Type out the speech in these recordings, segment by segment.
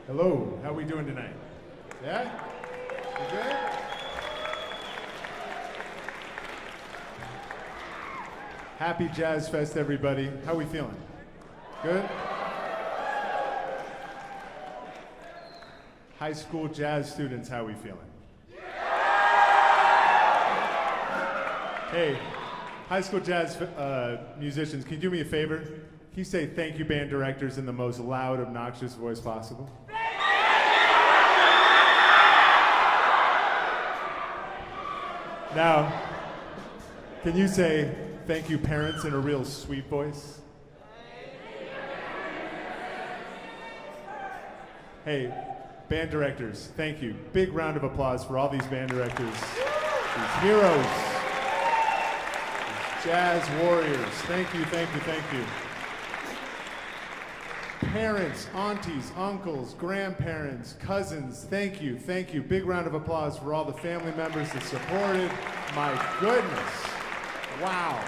Hello, how we doing tonight? Yeah? You good? Happy Jazzfest, everybody. How we feeling? Good? High school jazz students, how we feeling? Hey, high school jazz musicians, can you do me a favor? Can you say thank you, band directors, in the most loud, obnoxious voice possible? Now, can you say thank you, parents, in a real sweet voice? Hey, band directors, thank you. Big round of applause for all these band directors, these heroes, these jazz warriors. Thank you, thank you, thank you. Parents, aunties, uncles, grandparents, cousins, thank you, thank you. Big round of applause for all the family members that supported. My goodness. Wow.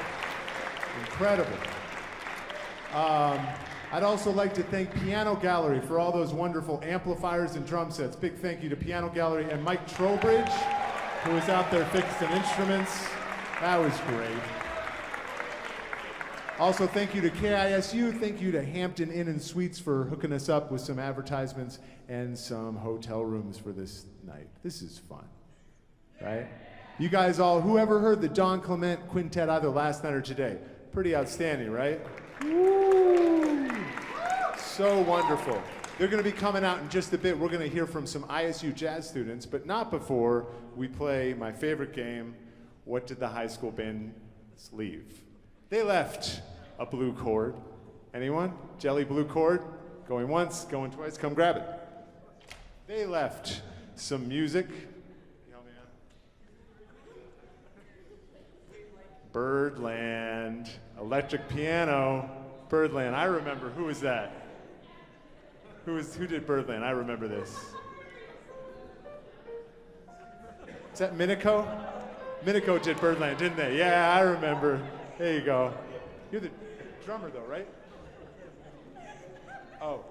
Incredible. I'd also like to thank Piano Gallery for all those wonderful amplifiers and drum sets. Big thank you to Piano Gallery and Mike Trowbridge, who was out there fixing instruments. That was great. Also, thank you to KISU. Thank you to Hampton Inn and Suites for hooking us up with some advertisements and some hotel rooms for this night. This is fun, right? You guys all, whoever heard the Don Clement Quintet either last night or today? Pretty outstanding, right? Woo! So wonderful. They're going to be coming out in just a bit. We're going to hear from some ISU jazz students, but not before we play my favorite game, What Did the High School Bands Leave? They left a blue cord. Anyone? Jelly blue cord? Going once, going twice, come grab it. They left some music. Birdland, electric piano, Birdland. I remember, who was that? Who did Birdland? I remember this. Is that Minico? Minico did Birdland, didn't they? Yeah, I remember. There you go. You're the drummer though, right? Oh.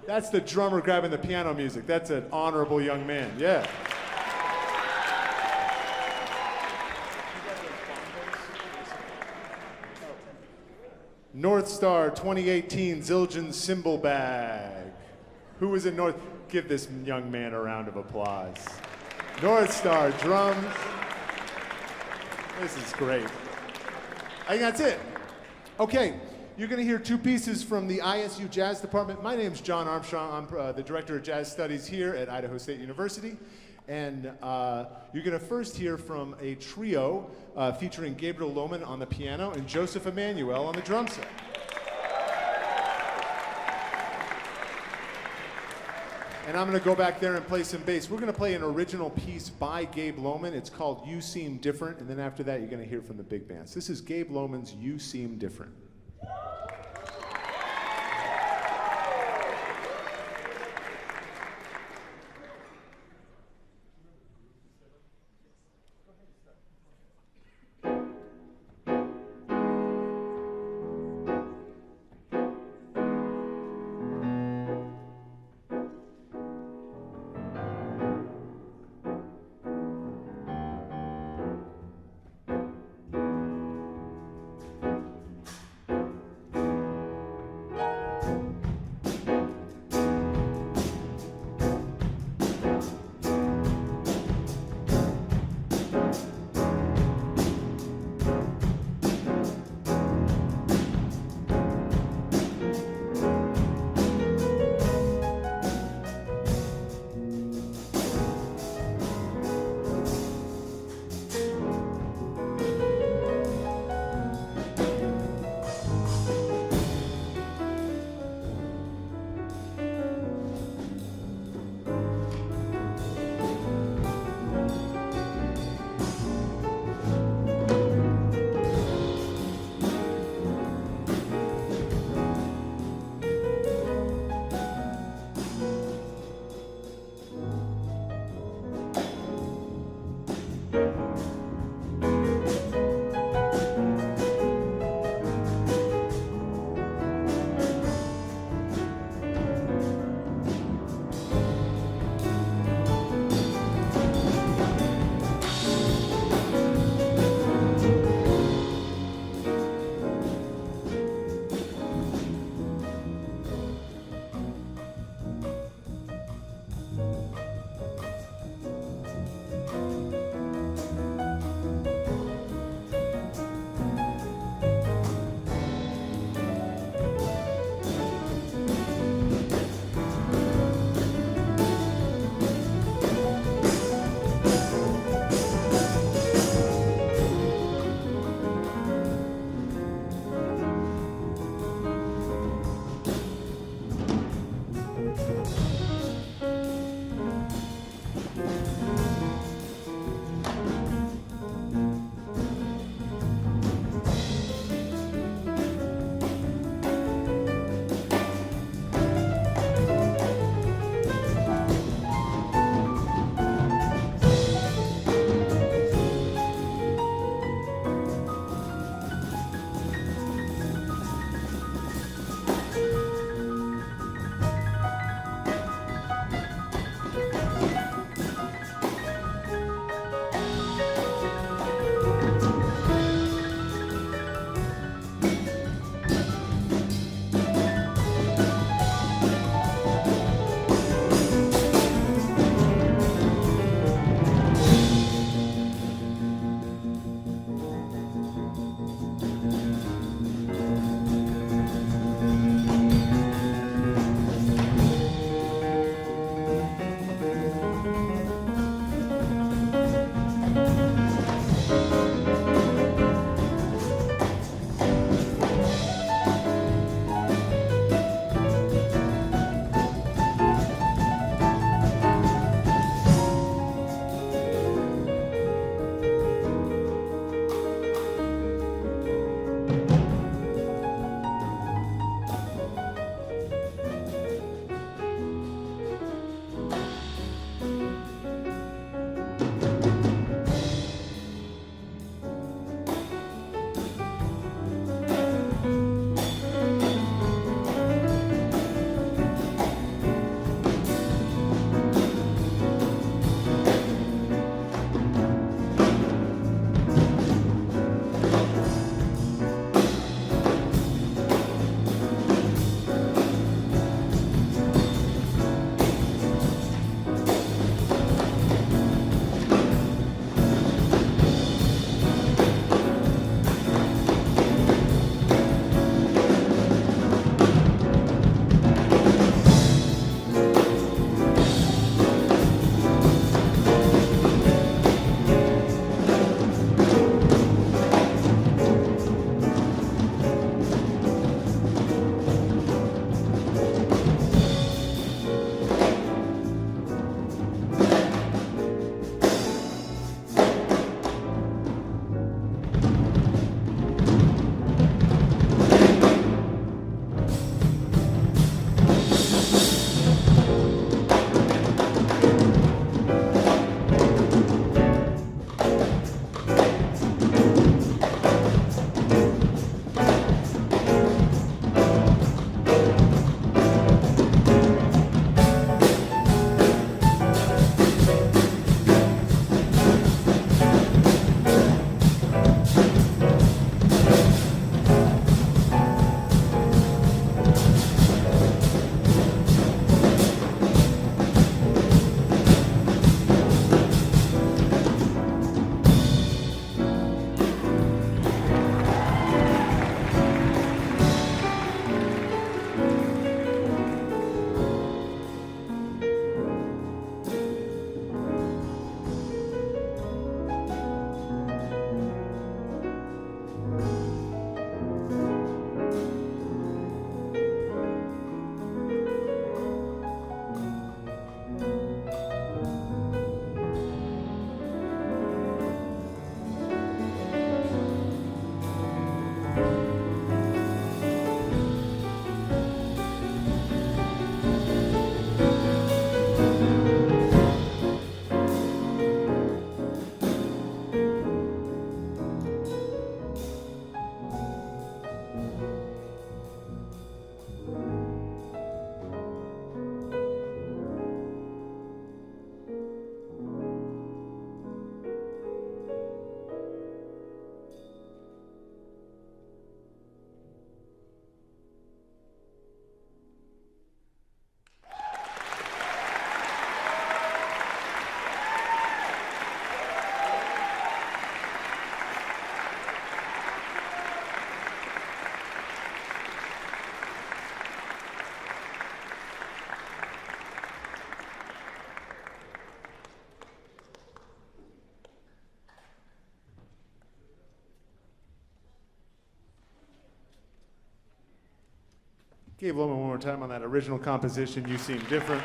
That's the drummer grabbing the piano music. That's an honorable young man, yeah. North Star 2018 Zildjian cymbal bag. Who was in North? Give this young man a round of applause. North Star drums. This is great. I think that's it. Okay, you're going to hear two pieces from the ISU Jazz Department. My name's John Armstrong. I'm the Director of Jazz Studies here at Idaho State University. And you're going to first hear from a trio featuring Gabriel Lohman on the piano and Joseph Emanuel on the drum set. And I'm going to go back there and play some bass. We're going to play an original piece by Gabe Lohman. It's called You Seem Different. And then after that, you're going to hear from the big bands. This is Gabe Lohman's You Seem Different. Gabe Lohman, one more time on that original composition, You Seem Different.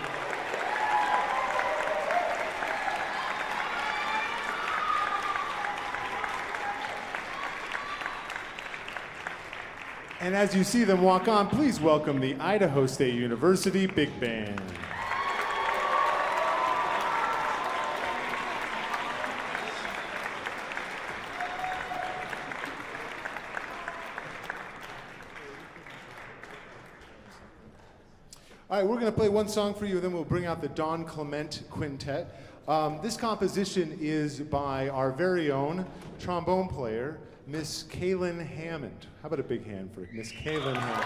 And as you see them walk on, please welcome the Idaho State University Big Band. All right, we're going to play one song for you, and then we'll bring out the Clement Quintet. This composition is by our very own trombone player, Miss Kaylin Hammond. How about a big hand for Miss Kaylin Hammond?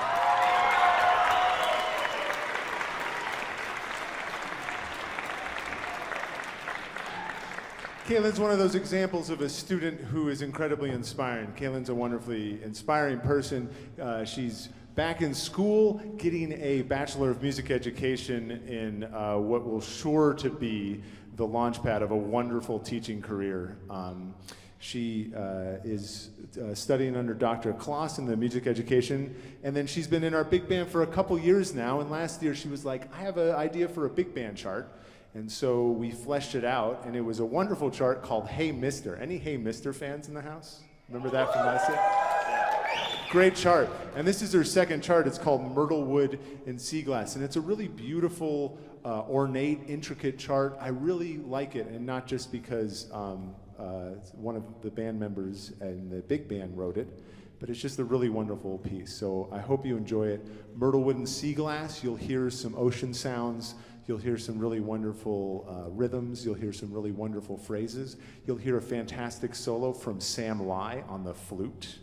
Kaylin's one of those examples of a student who is incredibly inspiring. Kaylin's a wonderfully inspiring person. She's back in school getting a Bachelor of Music Education in what will sure to be the launchpad of a wonderful teaching career. She is studying under Dr. Kloss in the music education, and then she's been in our big band for a couple years now, and last year she was like, I have an idea for a big band chart, and so we fleshed it out, and it was a wonderful chart called Hey Mister. Any Hey Mister fans in the house? Remember that from last year? Great chart, and this is her second chart. It's called Myrtle Wood and Sea Glass, and it's a really beautiful, ornate, intricate chart. I really like it, and not just because one of the band members in the big band wrote it, but it's just a really wonderful piece. So I hope you enjoy it. Myrtle Wood and Sea Glass, you'll hear some ocean sounds, you'll hear some really wonderful rhythms, you'll hear some really wonderful phrases, you'll hear a fantastic solo from Sam Lai on the flute.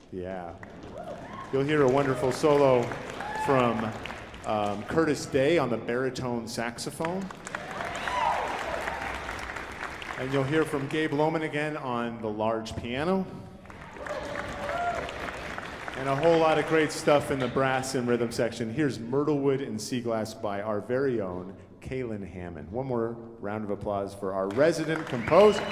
Yeah. You'll hear a wonderful solo from Curtis Day on the baritone saxophone. And you'll hear from Gabe Lohman again on the large piano. And a whole lot of great stuff in the brass and rhythm section. Here's Myrtlewood and Sea Glass by our very own Kaylin Hammond. One more round of applause for our resident composer.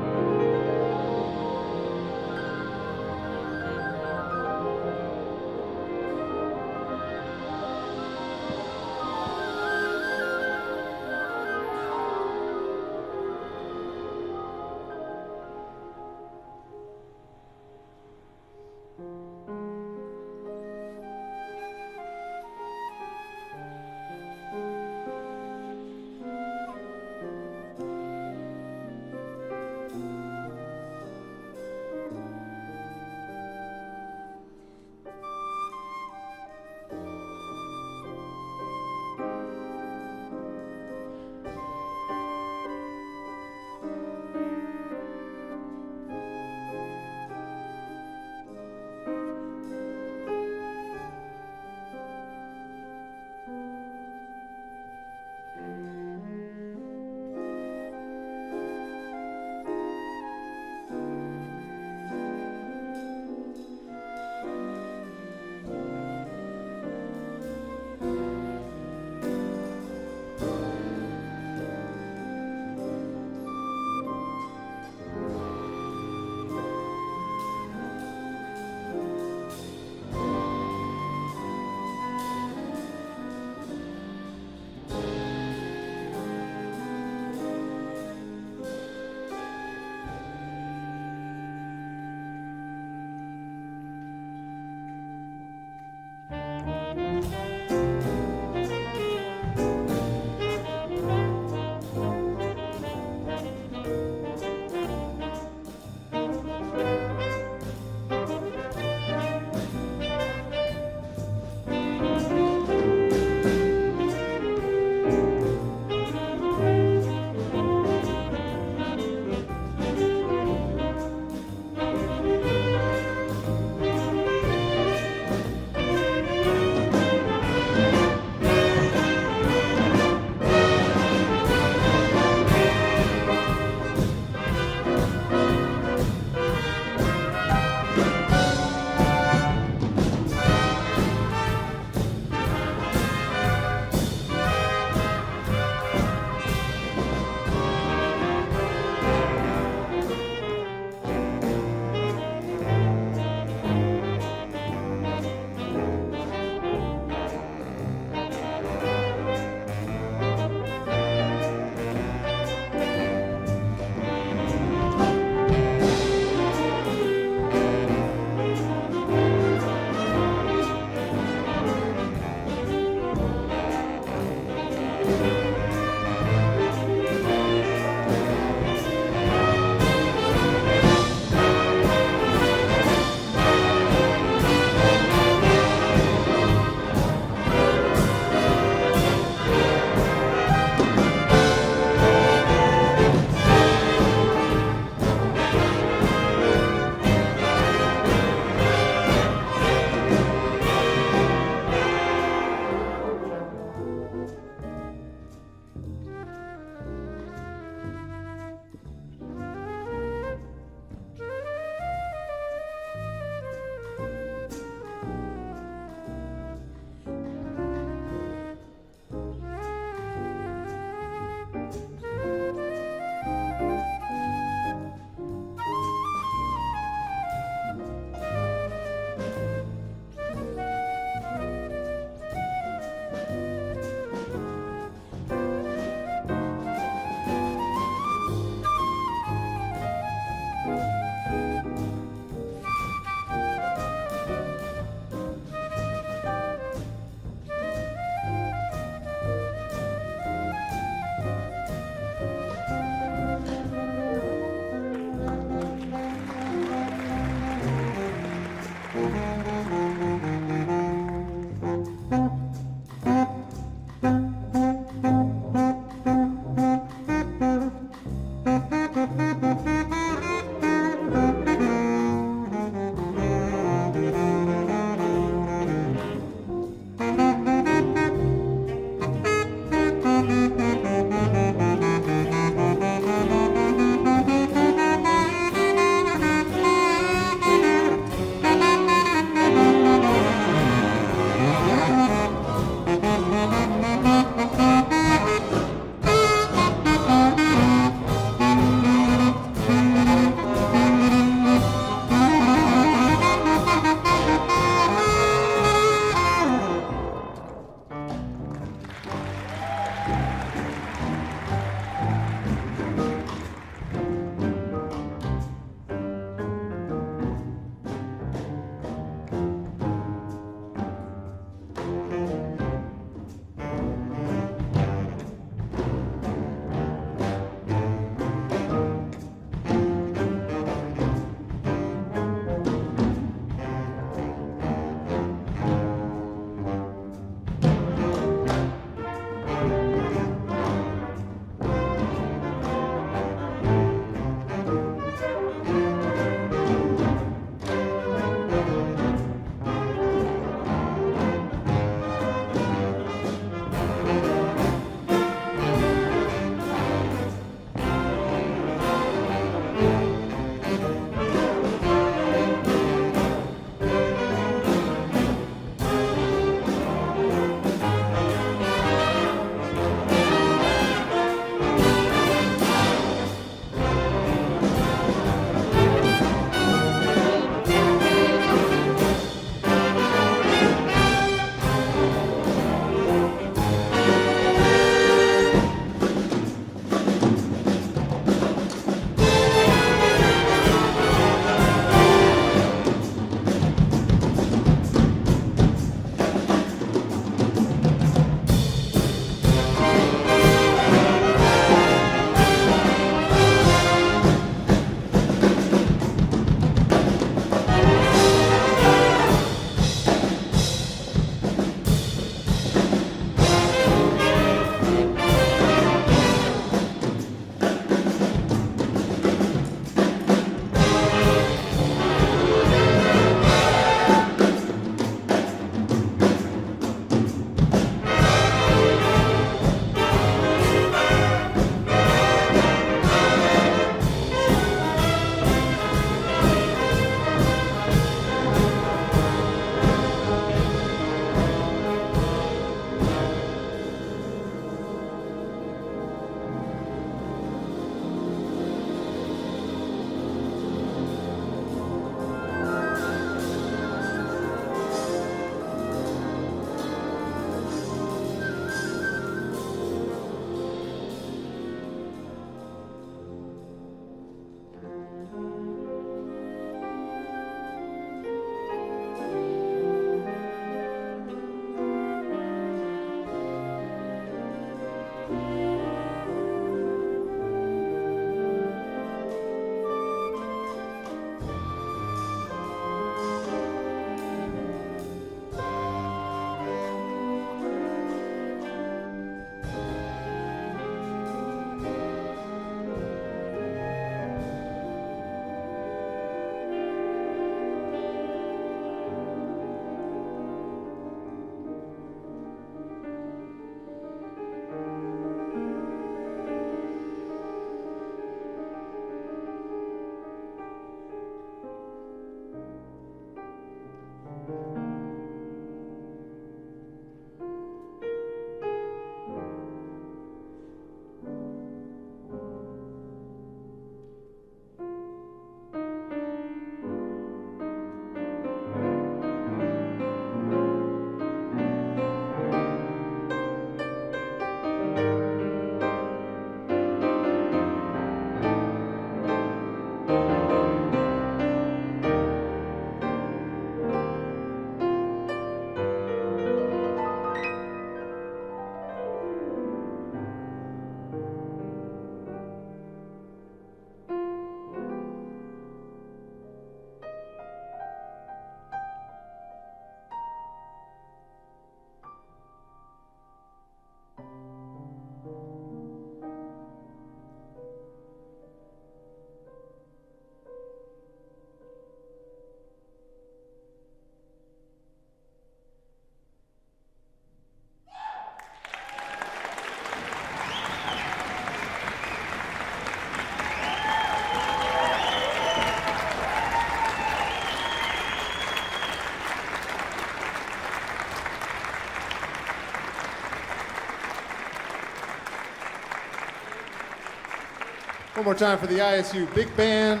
One more time for the ISU Big Band.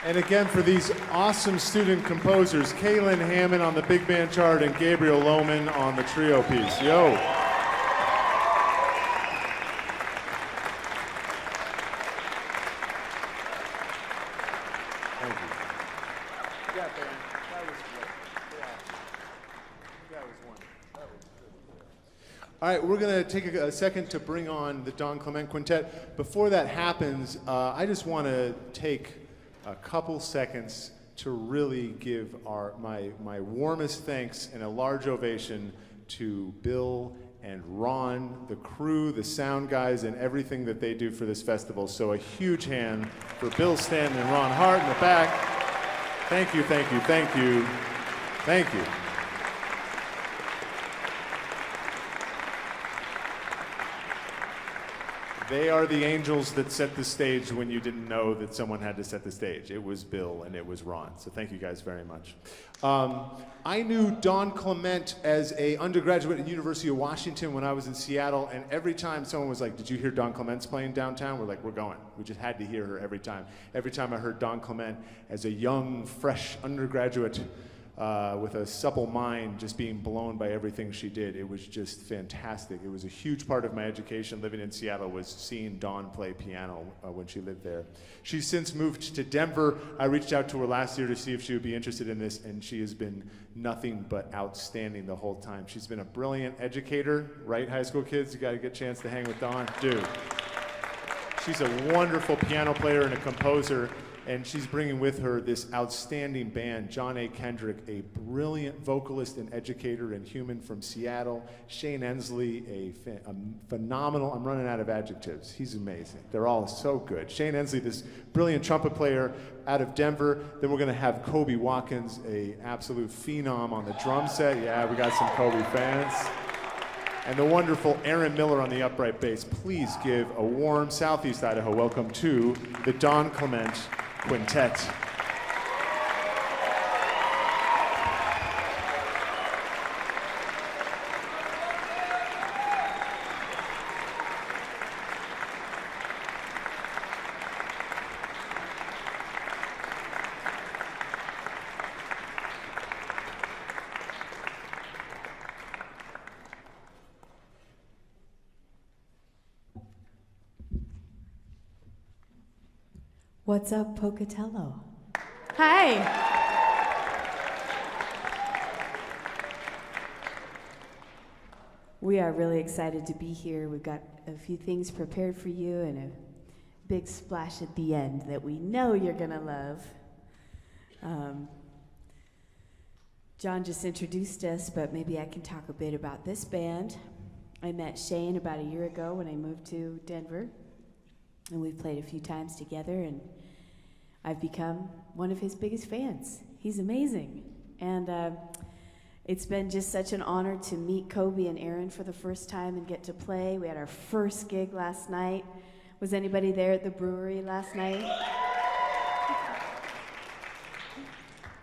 And again, for these awesome student composers, Kaylin Hammond on the big band chart and Gabriel Lohman on the trio piece. Yo. Thank you. Yeah, band. That was great. Yeah. That was wonderful. That was good. All right, we're going to take a second to bring on the Don Clement Quintet. Before that happens, I just want to take a couple seconds to really give my warmest thanks and a large ovation to Bill and Ron, the crew, the sound guys, and everything that they do for this festival. So a huge hand for Bill Stanton and Ron Hart in the back. Thank you, thank you, thank you, thank you. They are the angels that set the stage when you didn't know that someone had to set the stage. It was Bill and it was Ron. So thank you guys very much. I knew Don Clement as an undergraduate at the University of Washington when I was in Seattle, and every time someone was like, "Did you hear Don Clement's playing downtown?" We're like, "We're going." We just had to hear her every time. Every time I heard Don Clement as a young, fresh undergraduate with a supple mind, just being blown by everything she did. It was just fantastic. It was a huge part of my education living in Seattle, was seeing Dawn play piano when she lived there. She's since moved to Denver. I reached out to her last year to see if she would be interested in this, and she has been nothing but outstanding the whole time. She's been a brilliant educator, right, high school kids? You got to get a chance to hang with Dawn. Dude. She's a wonderful piano player and a composer, and she's bringing with her this outstanding band, John A. Kendrick, a brilliant vocalist and educator and human from Seattle, Shane Ensley, a phenomenal, I'm running out of adjectives, he's amazing. They're all so good. Shane Ensley, this brilliant trumpet player out of Denver. Then we're gonna have Kobe Watkins, a absolute phenom on the drum set. Yeah, we got some Kobe fans. And the wonderful Aaron Miller on the upright bass. Please give a warm Southeast Idaho welcome to the Don Clement Quintet. What's up, Pocatello? Hi. We are really excited to be here. We've got a few things prepared for you and a big splash at the end that we know you're gonna love. John just introduced us, but maybe I can talk a bit about this band. I met Shane about a year ago when I moved to Denver, and we've played a few times together, and I've become one of his biggest fans. He's amazing. And it's been just such an honor to meet Kobe and Aaron for the first time and get to play. We had our first gig last night. Was anybody there at the brewery last night?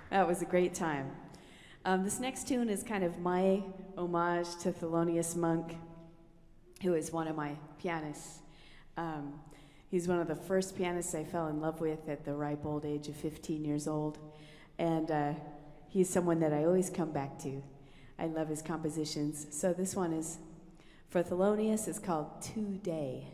That was a great time. This next tune is kind of my homage to Thelonious Monk, who is one of my pianists. He's one of the first pianists I fell in love with at the ripe old age of 15 years old. And he's someone that I always come back to. I love his compositions. So this one is for Thelonious. It's called Today.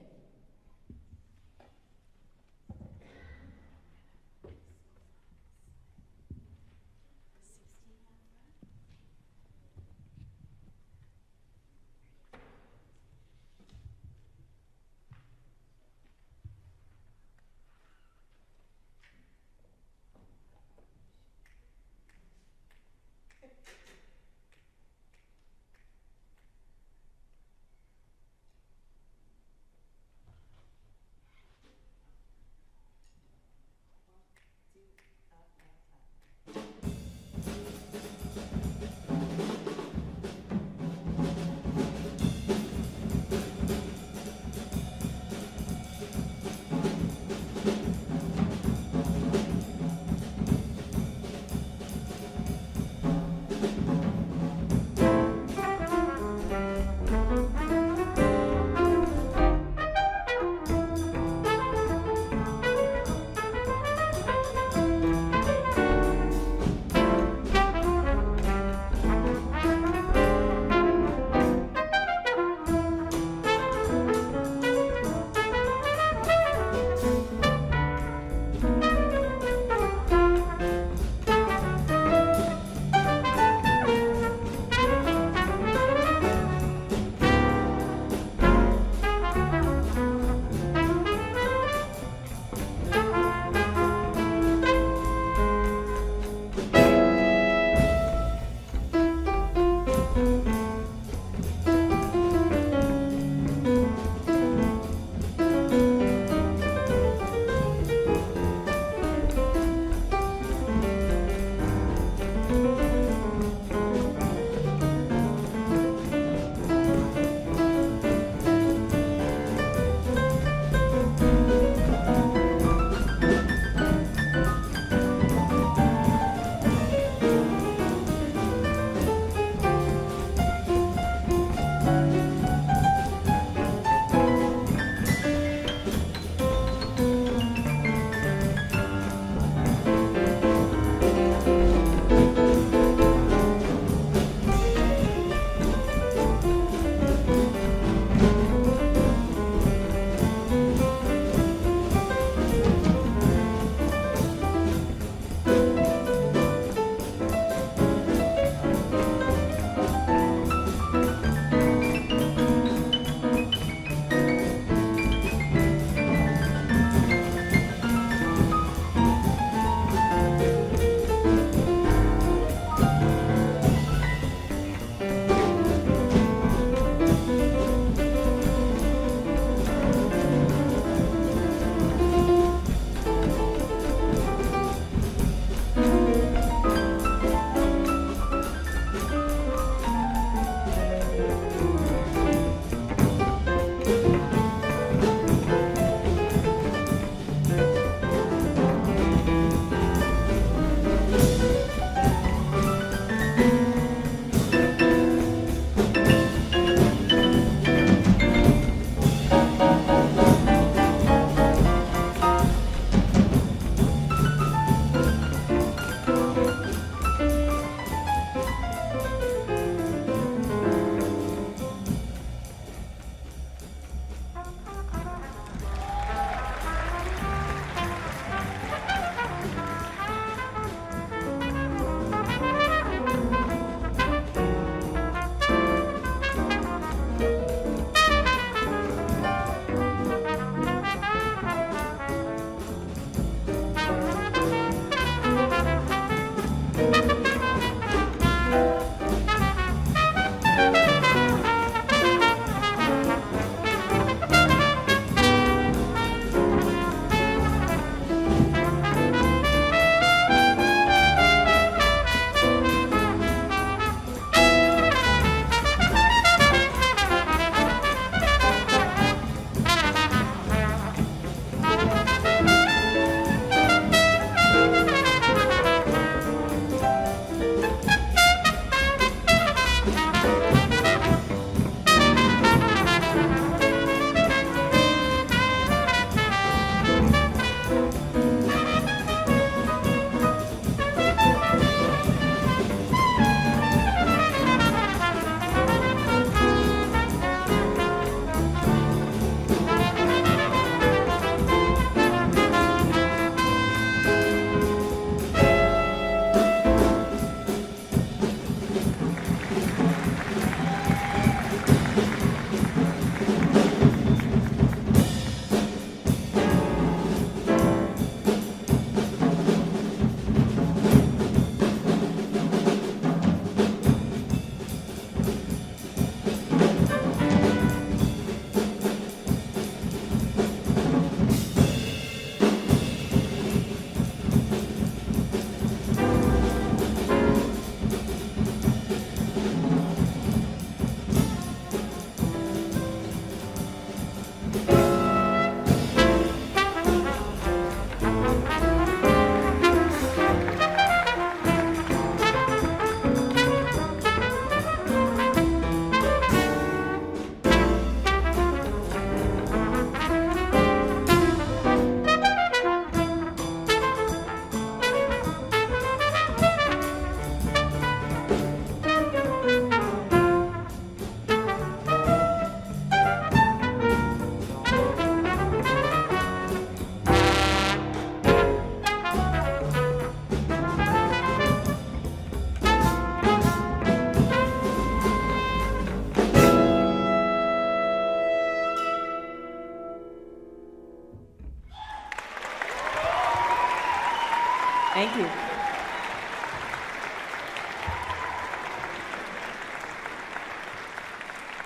Thank you.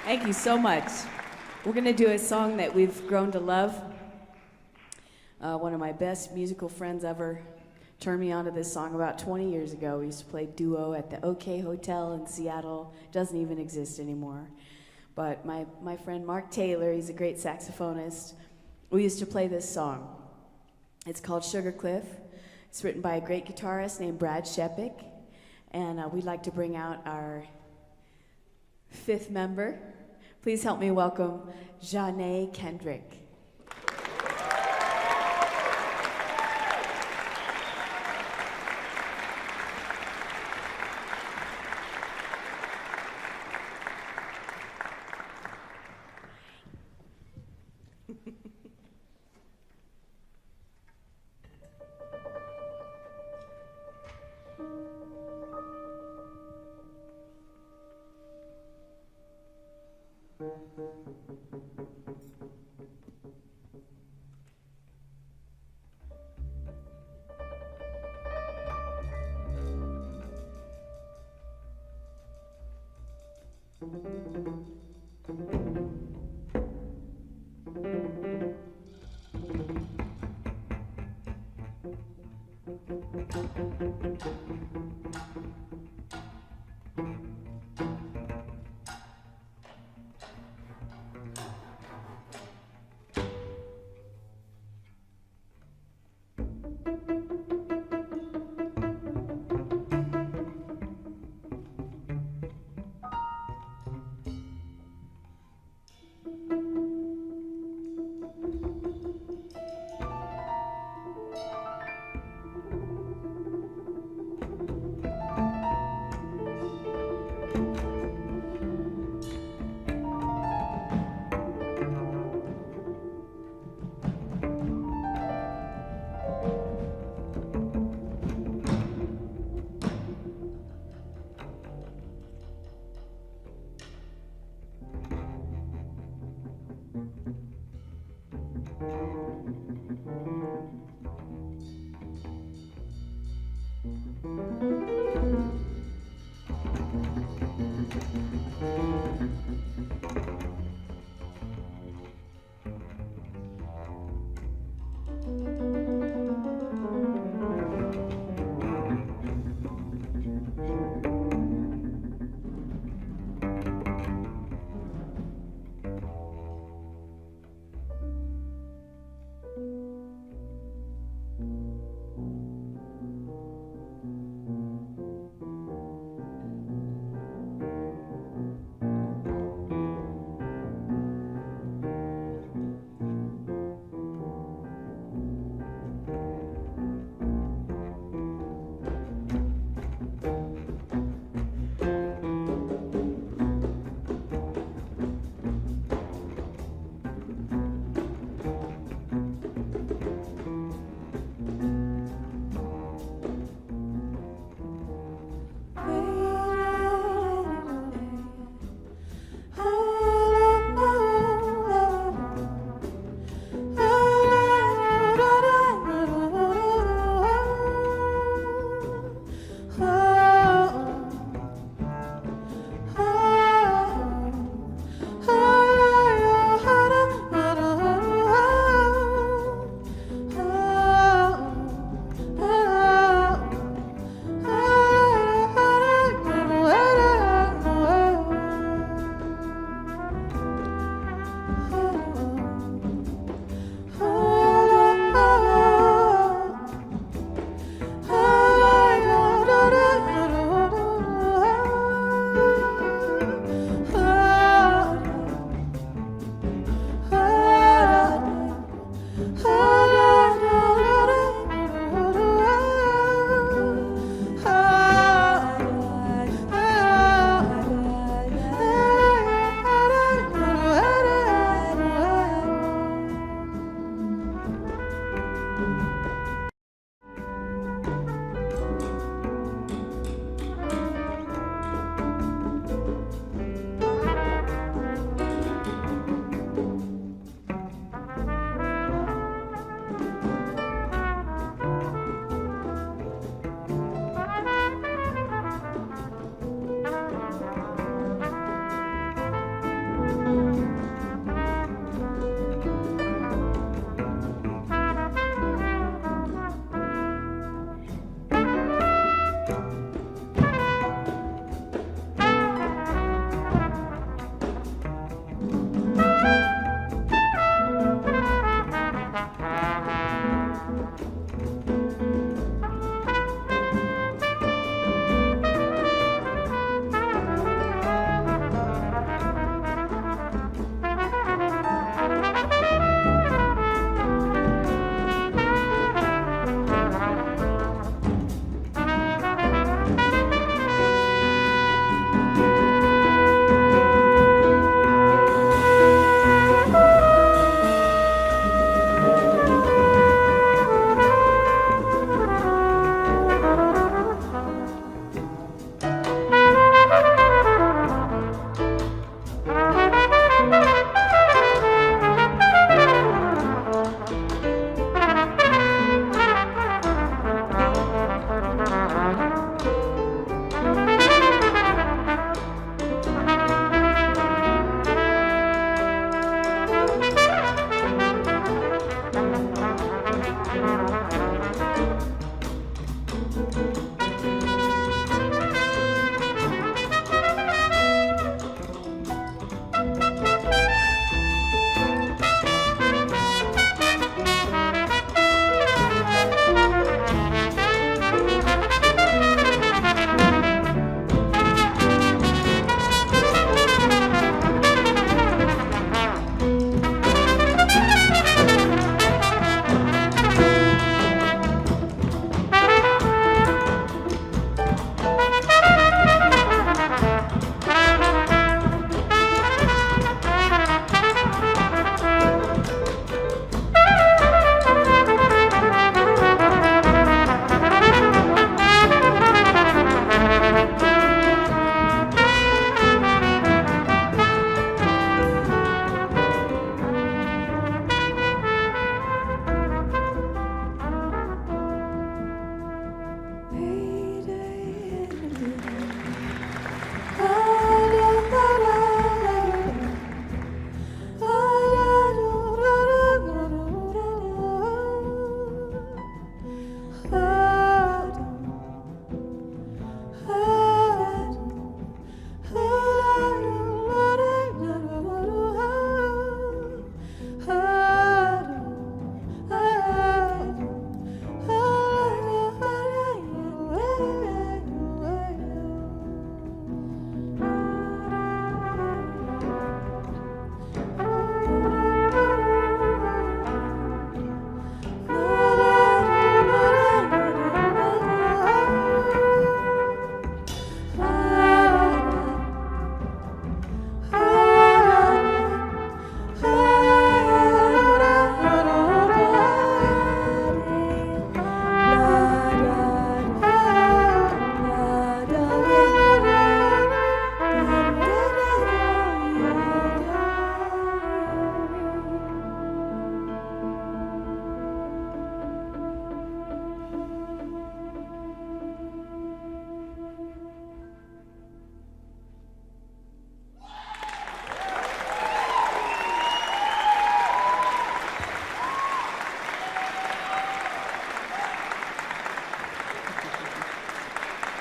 Thank you so much. We're going to do a song that we've grown to love. One of my best musical friends ever turned me on to this song about 20 years ago. We used to play duo at the OK Hotel in Seattle. Doesn't even exist anymore. But my friend Mark Taylor, he's a great saxophonist. We used to play this song. It's called Sugar Cliff. It's written by a great guitarist named Brad Shepik. And we'd like to bring out our fifth member. Please help me welcome Janae Kendrick.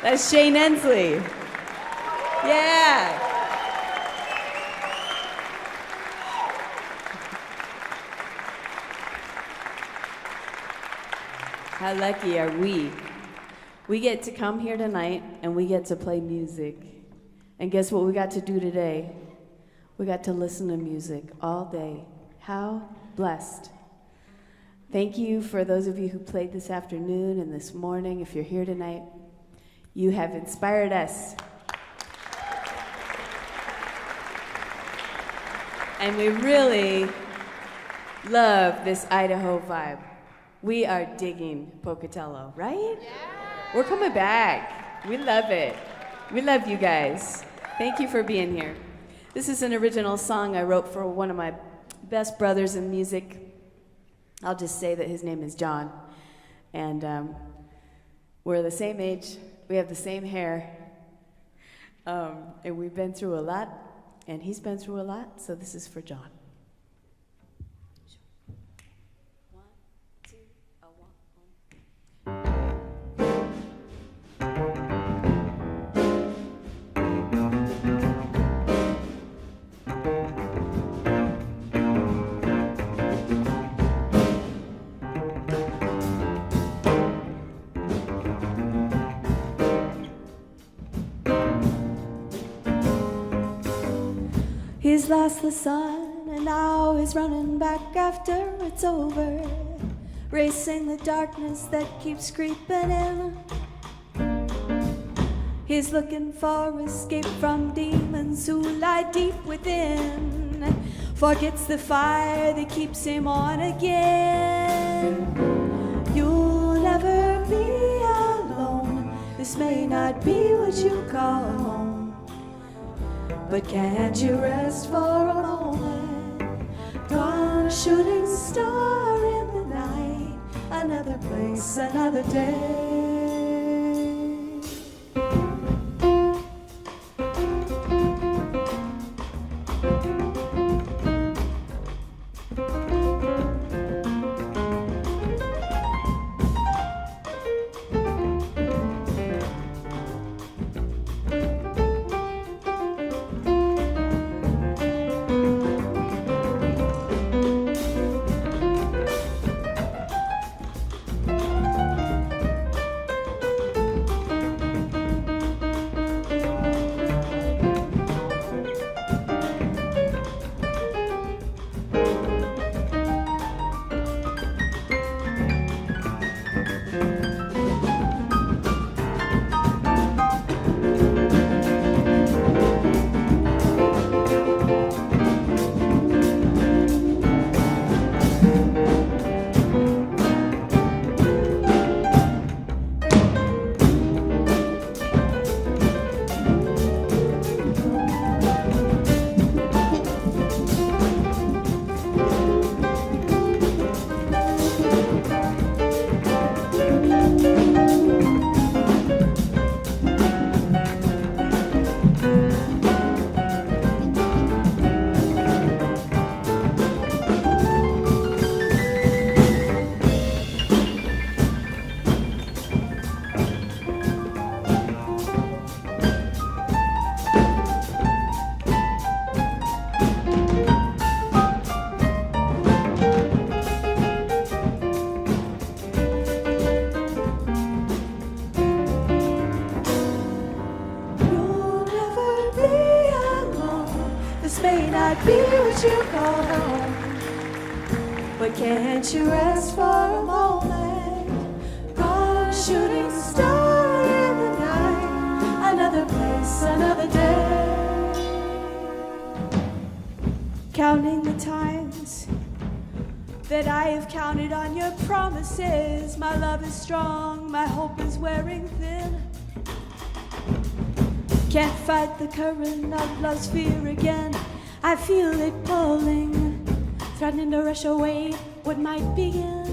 That's Shane Ensley. Yeah. How lucky are we? We get to come here tonight and we get to play music. And guess what we got to do today? We got to listen to music all day. How blessed. Thank you for those of you who played this afternoon and this morning. If you're here tonight, you have inspired us. And we really love this Idaho vibe. We are digging Pocatello, right? Yeah. We're coming back. We love it. We love you guys. Thank you for being here. This is an original song I wrote for one of my best brothers in music. I'll just say that his name is John. And we're the same age. We have the same hair. And we've been through a lot. And he's been through a lot. So this is for John. He's lost the sun and now he's running back after it's over, racing the darkness that keeps creeping in. He's looking for escape from demons who lie deep within, forgets the fire that keeps him on again. You'll never be alone. This may not be what you call home, but can't you rest for a moment? Gone shooting star in the night, another place, another day. Can't you rest for a moment? Gone shooting star in the night, another place, another day. Counting the times that I have counted on your promises. My love is strong, my hope is wearing thin. Can't fight the current of love's fear again. I feel it pulling, threatening to rush away what might begin.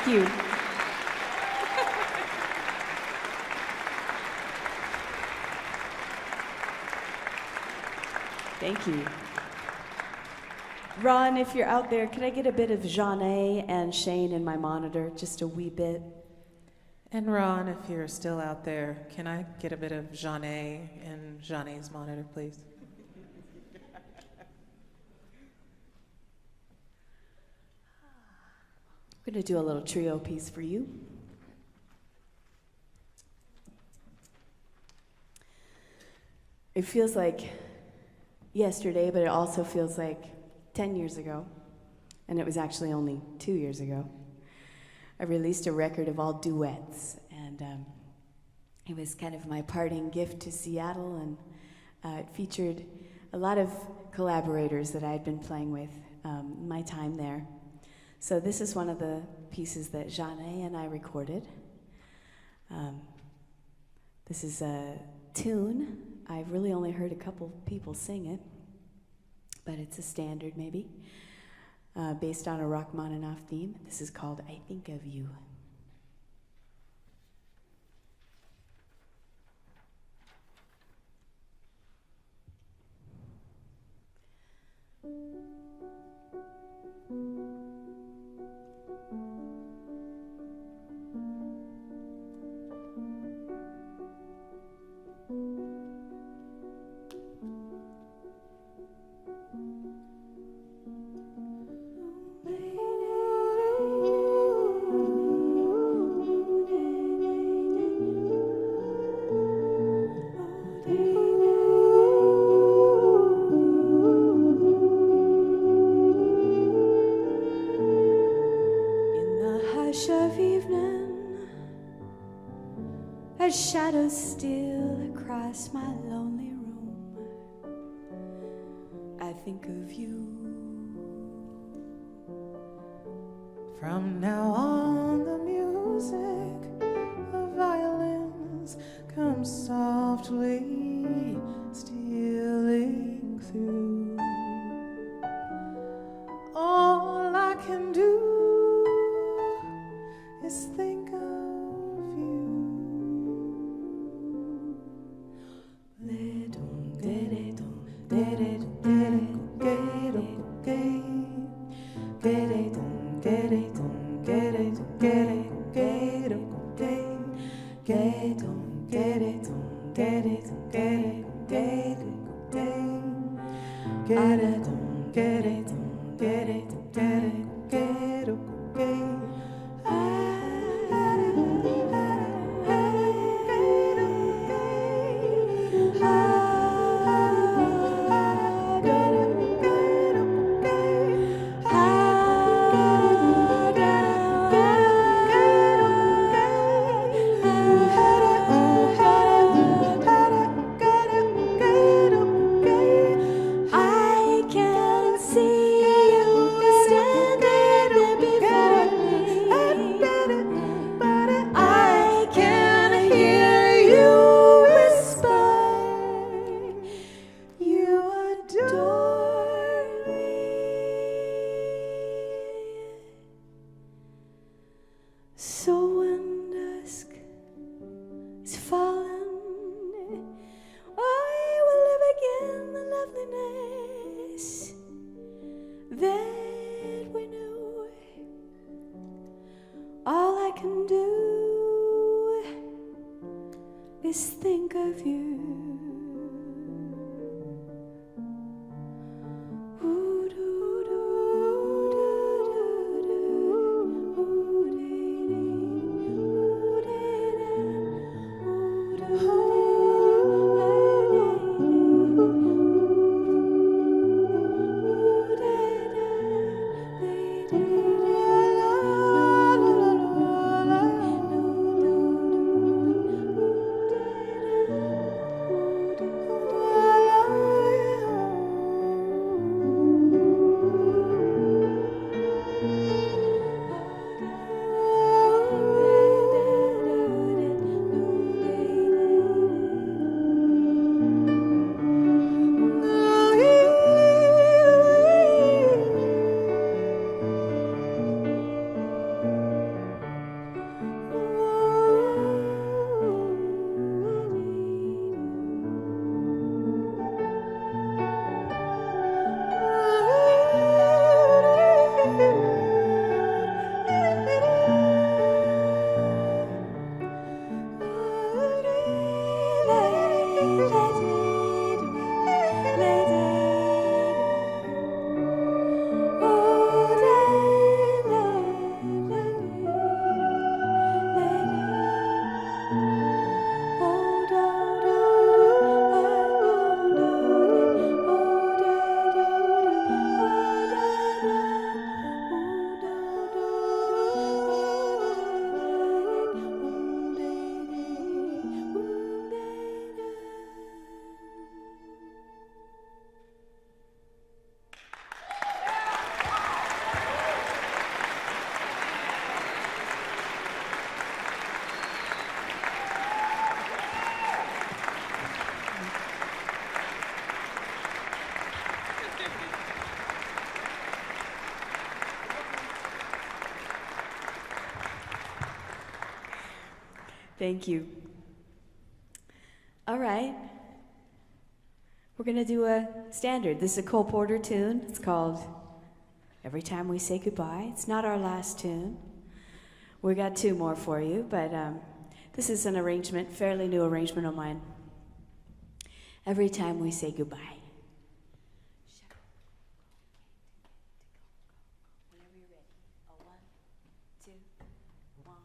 you. Thank you. Ron, if you're out there, could I get a bit of Jeanne and Shane in my monitor? Just a wee bit. And Ron, if you're still out there, can I get a bit of Jeanne in Jeanne's monitor, please? I'm going to do a little trio piece for you. It feels like yesterday, but it also feels like 10 years ago, and it was actually only 2 years ago. I released a record of all duets, and it was kind of my parting gift to Seattle, and it featured a lot of collaborators that I had been playing with my time there. So this is one of the pieces that Jeanne and I recorded. This is a tune. I've really only heard a couple people sing it, but it's a standard maybe, based on a Rachmaninoff theme. This is called I Think of You. Shadows still across my lonely room. I think of you. From now on, the music of violins comes softly stealing through. All I can do is think of you. Thank you. All right. We're going to do a standard. This is a Cole Porter tune. It's called Every Time We Say Goodbye. It's not our last tune. We got two more for you, but this is an arrangement, fairly new arrangement of mine. Every time we say goodbye. Whenever you're ready. A 1, 2, 1,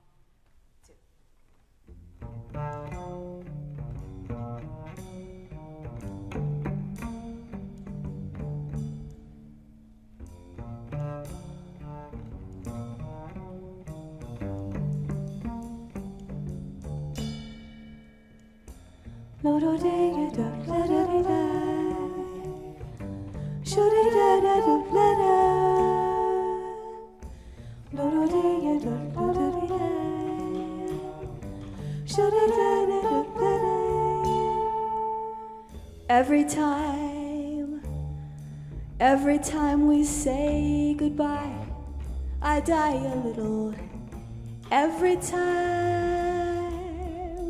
Every time we say goodbye, I die a little. Every time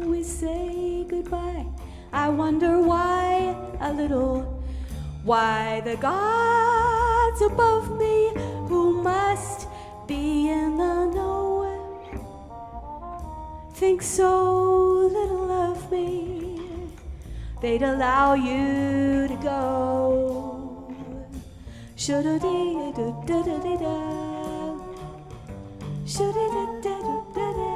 we say goodbye, I wonder why a little. Why the gods above me, who must be in the know, think so little of me, they'd allow you to go. Shoulda-dee-da-da-da-da-da, shoulda-da-da-da-da-da,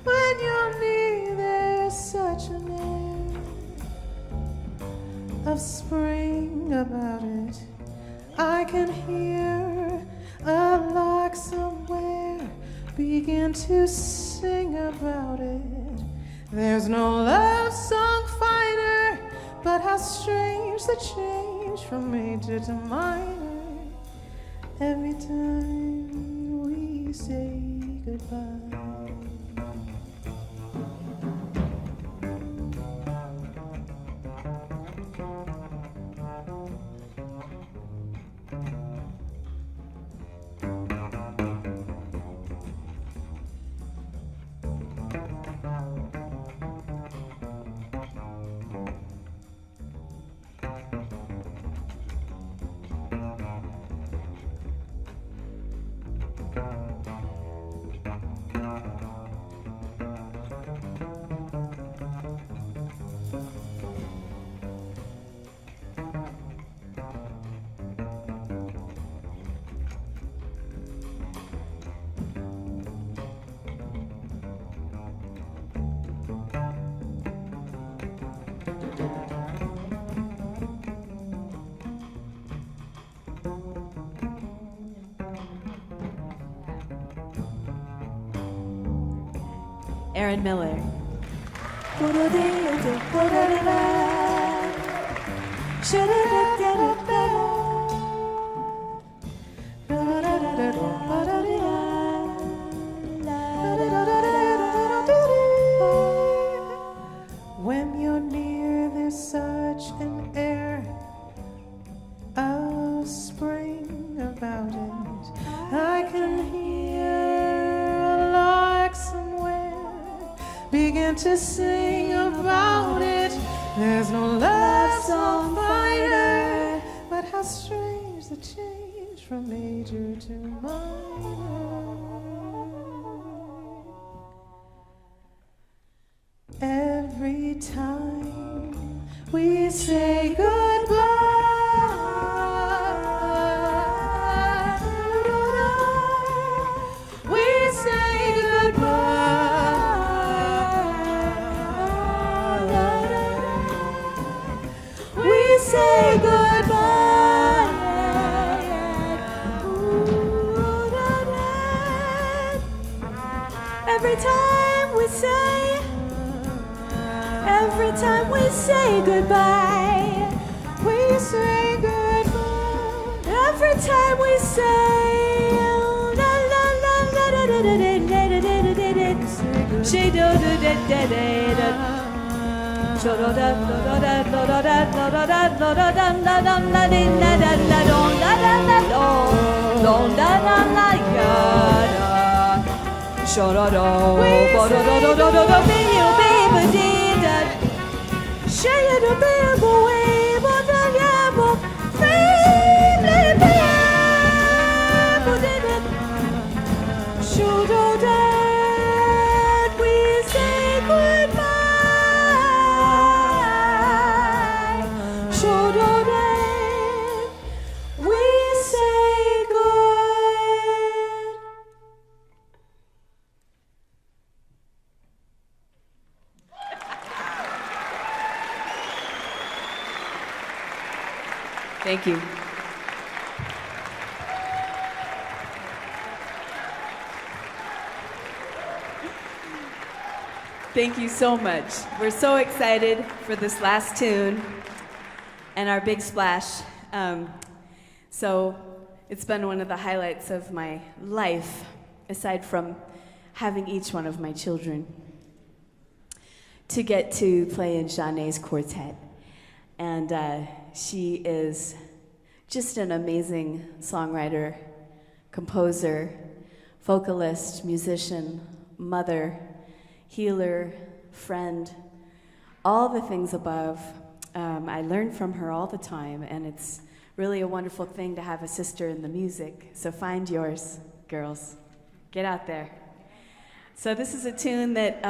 When you're near, there's such an air of spring about it. I can hear a lark somewhere begin to sing about it. There's no love song finer, but how strange the change from major to minor every time we say goodbye. Aaron Miller. When you're near, there's such an air of spring about it. I can hear a lark somewhere begin to sing about it. There's no love song finer, but how strange the change from major to minor. Every time we say goodbye, we say goodbye, we say goodbye. Every time we say, every time we say goodbye, we say goodbye. Every time we say la la la la da da da da da da da da da, she do do da da da da. Thank you. Thank you so much. We're so excited for this last tune and our big splash. So it's been one of the highlights of my life, aside from having each one of my children, to get to play in Jeanet's quartet. And she is just an amazing songwriter, composer, vocalist, musician, mother, healer, friend, all the things above. I learn from her all the time, and it's really a wonderful thing to have a sister in the music. So find yours, girls. Get out there. So this is a tune that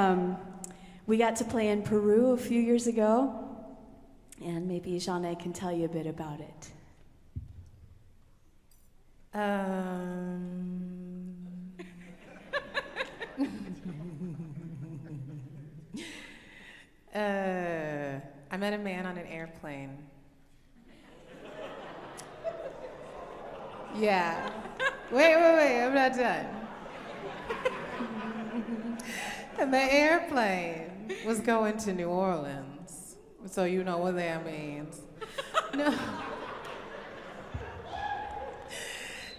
we got to play in Peru a few years ago, and maybe Jeanne can tell you a bit about it. I met a man on an airplane. Yeah. Wait, I'm not done. And the airplane was going to New Orleans. So you know what that means. No.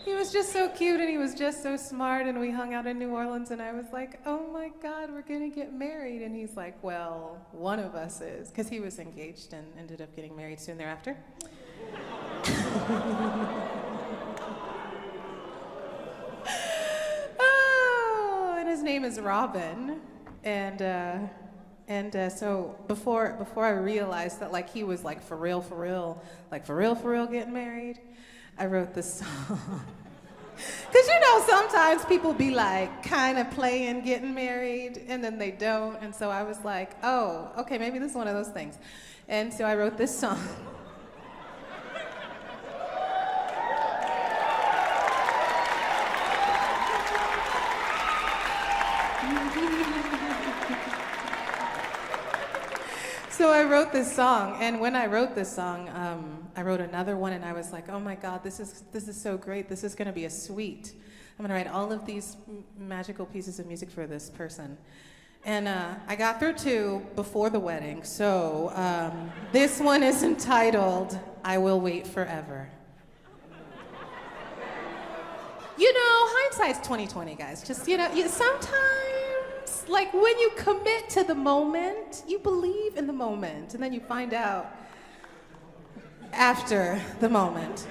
He was just so cute and he was just so smart, and we hung out in New Orleans, and I was like, oh my God, we're gonna get married. And he's like, well, one of us is, because he was engaged and ended up getting married soon thereafter. Oh, and his name is Robin. And so before I realized that like he was like for real getting married, I wrote this song. Because you know, sometimes people be like kind of playing getting married and then they don't. And so I was like, oh, okay, maybe this is one of those things. And so I wrote this song. So I wrote this song, and when I wrote this song, I wrote another one, and I was like, oh my God, this is so great. This is gonna be a suite. I'm gonna write all of these magical pieces of music for this person. And I got through 2 before the wedding, so this one is entitled, I Will Wait Forever. You know, hindsight's 20/20, guys. Just, you know, sometimes, like when you commit to the moment, you believe in the moment, and then you find out after the moment.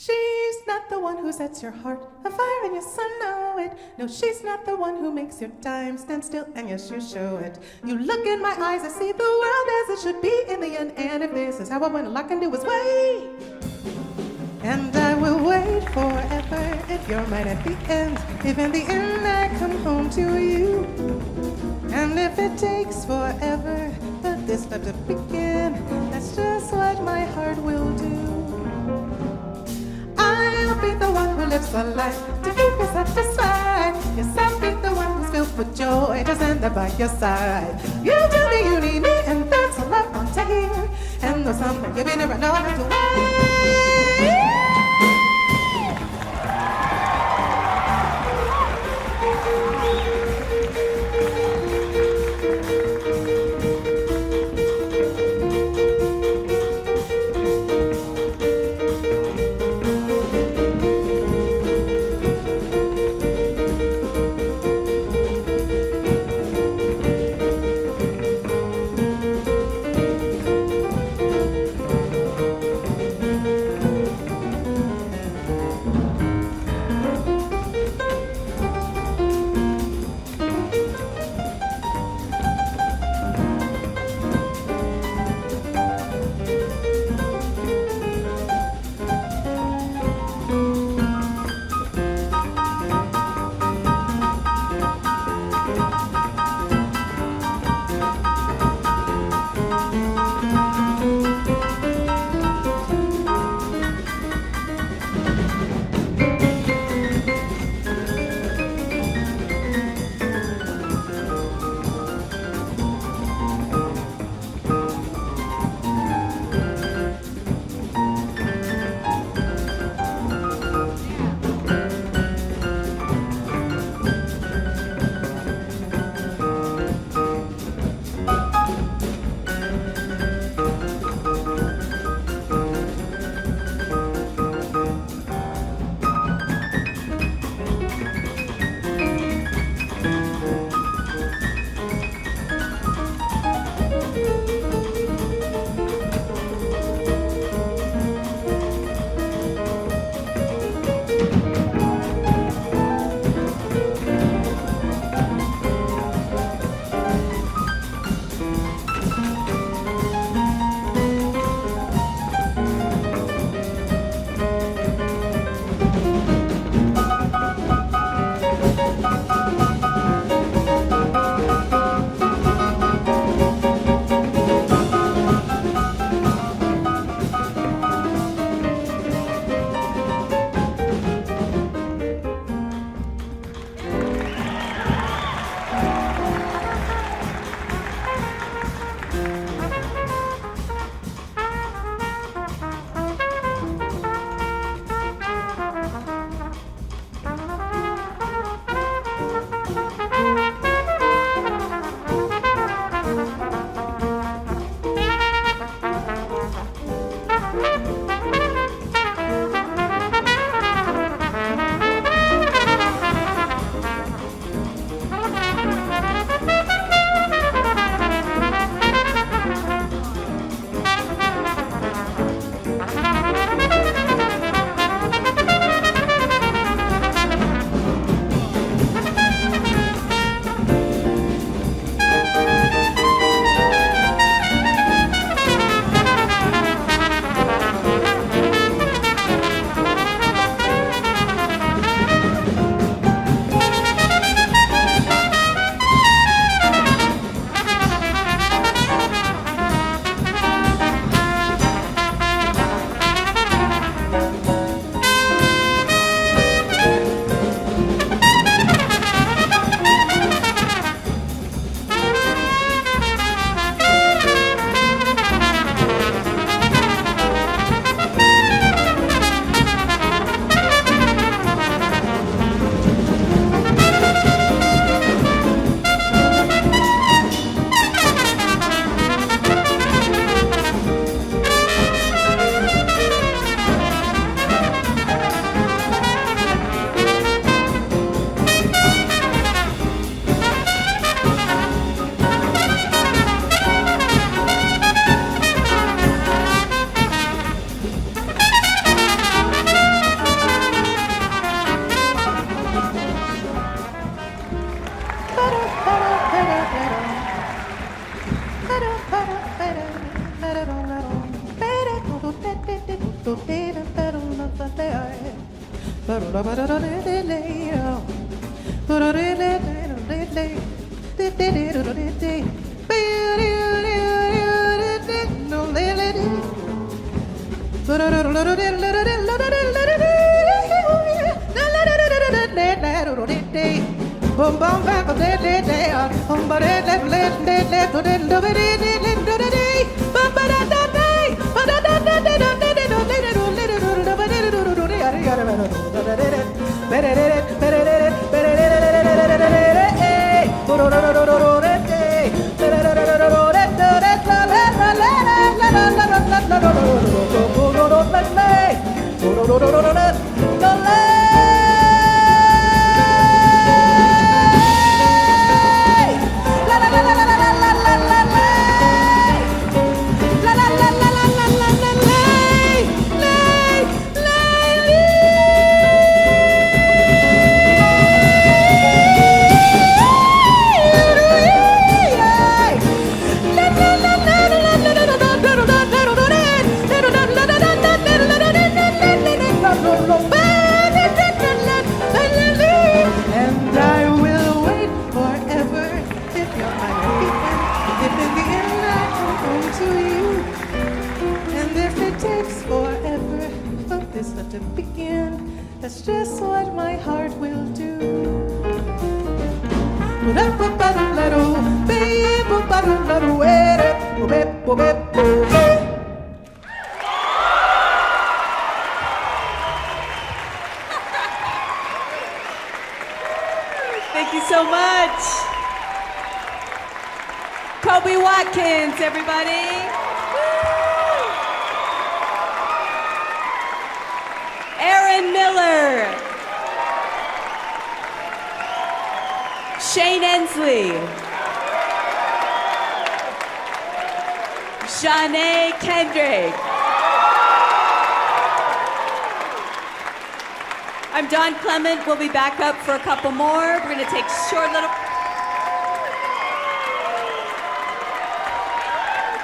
She's not the one who sets your heart afire and yes, I know it. No, she's not the one who makes your time stand still and yes, you show it. You look in my eyes, I see the world as it should be in the end. And if this is how I want, all I can do is wait. And I will wait forever if you're right at the end. If in the end I come home to you. And if it takes forever for this love to begin, that's just what my heart will do. I'll be the one who lives a life to keep you satisfied. Yes, I'll be the one who's filled with joy to stand there by your side. You tell me you need me, and that's all I want to hear. And though something you never know how to wait. That's just what my heart will do. Thank you so much. Kobe Watkins, everybody. Aaron Miller. Shane Ensley. Shanae Kendrick. I'm Dawn Clement. We'll be back up for a couple more. We're going to take short little...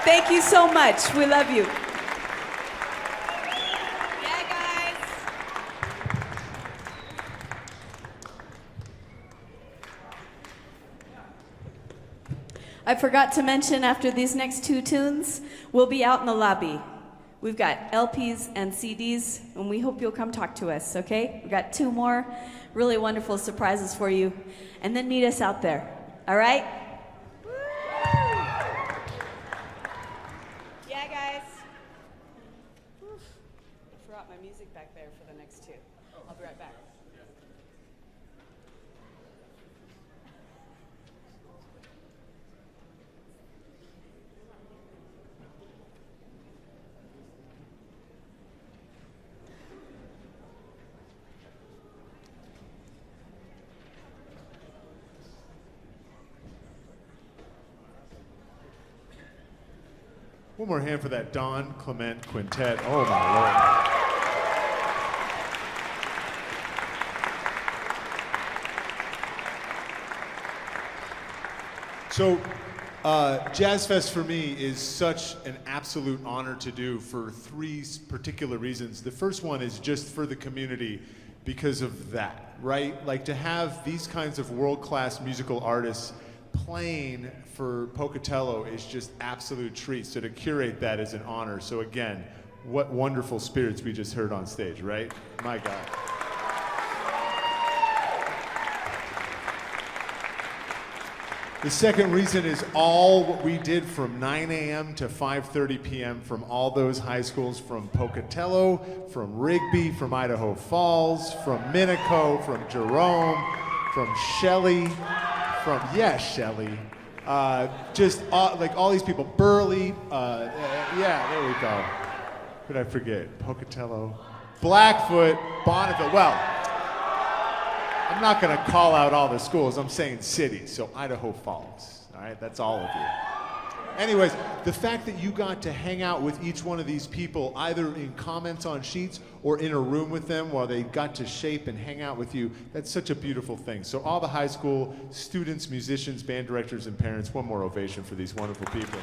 Thank you so much. We love you. Yeah, guys. I forgot to mention, after these next two tunes, we'll be out in the lobby. We've got LPs and CDs, and we hope you'll come talk to us, okay? We've got two more really wonderful surprises for you, and then meet us out there, all right? Yeah, guys. I forgot my music back there for the next two. I'll be right back. One more hand for that Dawn Clement Quintet. Oh, my Lord. So, Jazzfest for me is such an absolute honor to do for three particular reasons. The first one is just for the community because of that, right? Like, to have these kinds of world-class musical artists playing for Pocatello is just absolute treat. So to curate that is an honor. So again, what wonderful spirits we just heard on stage, right? My God. The second reason is all what we did from 9 a.m. to 5:30 p.m. from all those high schools, from Pocatello, from Rigby, from Idaho Falls, from Minico, from Jerome, from Shelley, from, Shelley. Just like all these people, Burley, yeah, there we go. Who did I forget? Pocatello, Blackfoot, Bonneville. Well, I'm not gonna call out all the schools, I'm saying cities, so Idaho Falls, all right? That's all of you. Anyways, the fact that you got to hang out with each one of these people, either in comments on sheets or in a room with them while they got to shape and hang out with you, that's such a beautiful thing. So all the high school students, musicians, band directors, and parents, one more ovation for these wonderful people.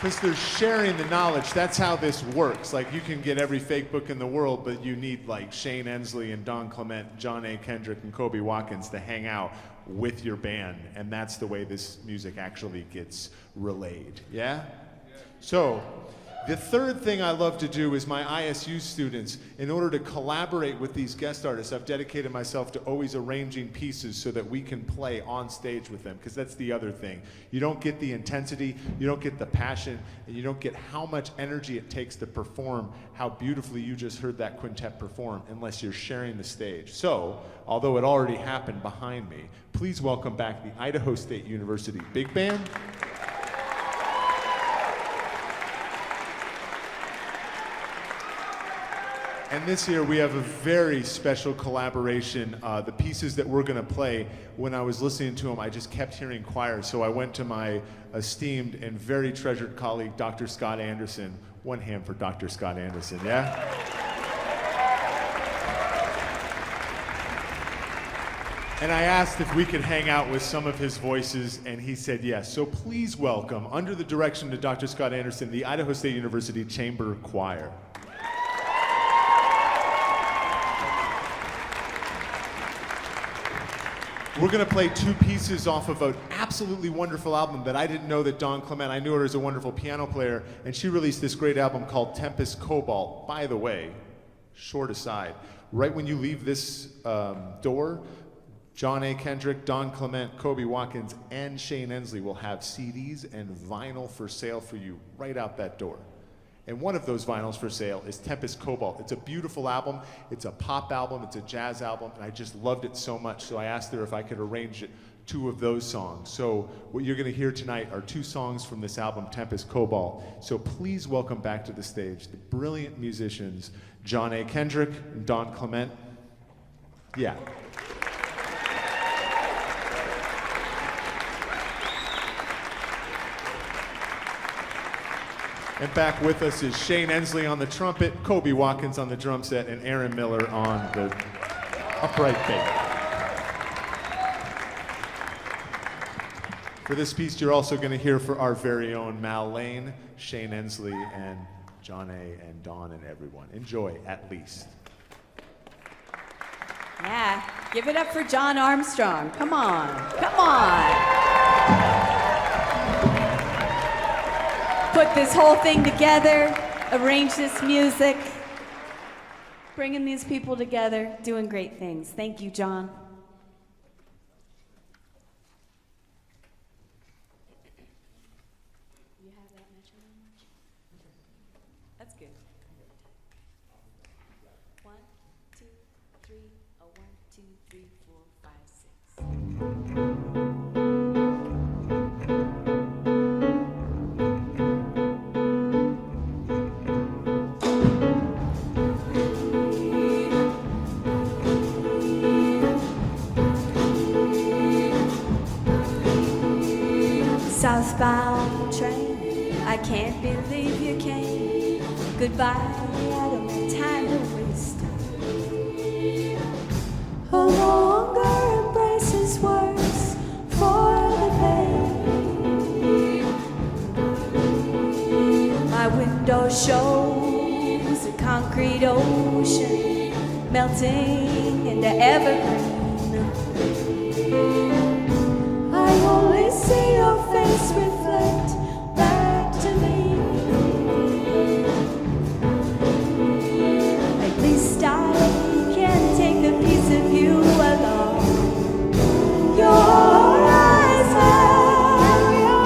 Because they're sharing the knowledge. That's how this works. Like, you can get every fake book in the world, but you need like Shane Ensley and Don Clement, John A. Kendrick, and Kobe Watkins to hang out with your band. And that's the way this music actually gets relayed. Yeah? So, the third thing I love to do is my ISU students, in order to collaborate with these guest artists, I've dedicated myself to always arranging pieces so that we can play on stage with them, because that's the other thing. You don't get the intensity, you don't get the passion, and you don't get how much energy it takes to perform how beautifully you just heard that quintet perform unless you're sharing the stage. So, although it already happened behind me, please welcome back the Idaho State University Big Band. And this year we have a very special collaboration. The pieces that we're going to play, when I was listening to them, I just kept hearing choir. So I went to my esteemed and very treasured colleague, Dr. Scott Anderson. One hand for Dr. Scott Anderson, yeah? And I asked if we could hang out with some of his voices, and he said yes. So please welcome, under the direction of Dr. Scott Anderson, the Idaho State University Chamber Choir. We're going to play two pieces off of an absolutely wonderful album that I didn't know that Don Clement, I knew her as a wonderful piano player, and she released this great album called Tempest Cobalt. By the way, short aside, right when you leave this door, John A. Kendrick, Don Clement, Kobe Watkins, and Shane Ensley will have CDs and vinyl for sale for you right out that door. And one of those vinyls for sale is Tempest Cobalt. It's a beautiful album. It's a pop album. It's a jazz album. And I just loved it so much. So I asked her if I could arrange two of those songs. So what you're going to hear tonight are two songs from this album, Tempest Cobalt. So please welcome back to the stage the brilliant musicians, John A. Kendrick and Don Clement. Yeah. And back with us is Shane Ensley on the trumpet, Kobe Watkins on the drum set, and Aaron Miller on the upright bass. For this piece, you're also going to hear for our very own Mal Lane, Shane Ensley, and John A. and Don and everyone. Enjoy, at least. Yeah, give it up for John Armstrong. Come on, come on. Put this whole thing together, arrange this music, bringing these people together, doing great things. Thank you, John. You have that much? That's good. 1, 2, 3, 1, 2, 3, 4, 5, 6. Southbound train, I can't believe you came. Goodbye, I don't have time to waste. A longer embrace is worse for the pain. My window shows a concrete ocean melting into evergreen. I only see your face reflect back to me. At least I can take a piece of you along. Your eyes have your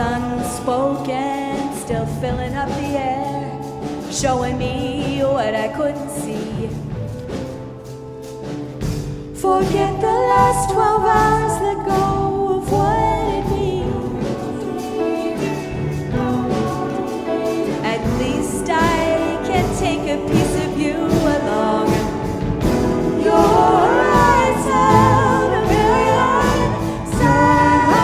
unspoken, still filling up the air, showing me what I couldn't see. Forget the last 12 hours, let go of what it means. At least I can take a piece of you along. Your eyes held a million sides.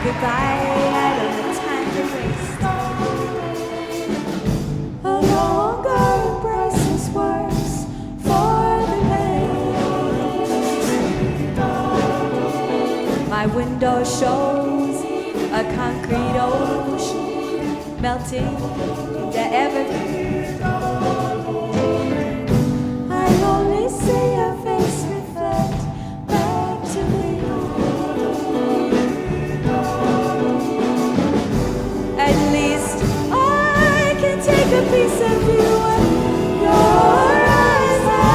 goodbye, I don't have time to waste. A longer embraces works for the pain. My window shows a concrete ocean melting into evergreen. I only see your face reflect back to me. At least I can take a piece of you and your eyes have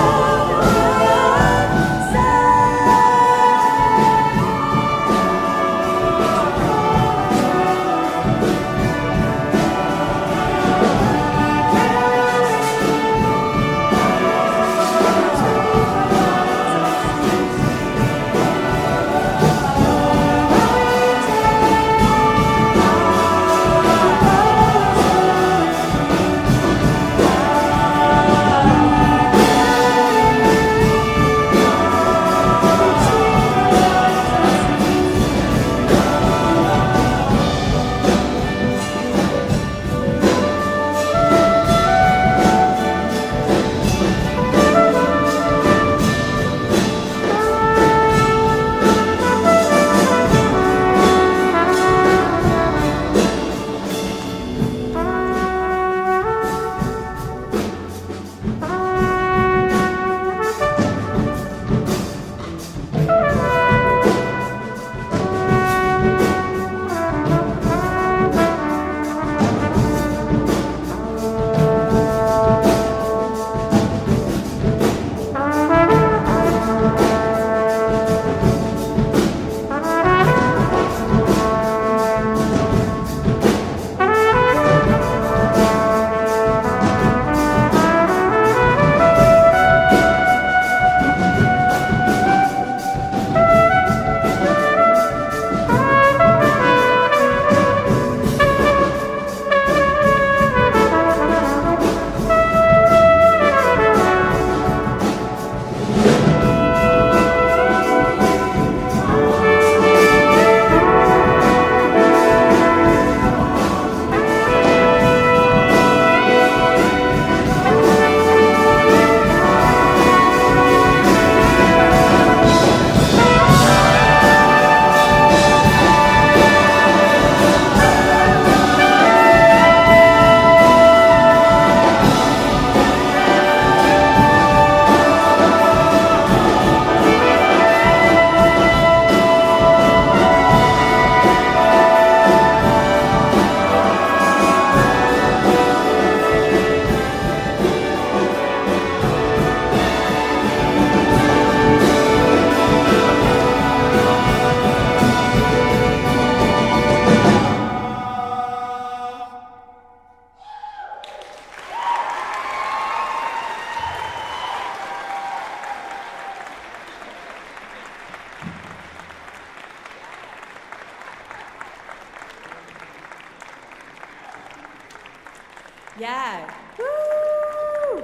Yeah. Woo!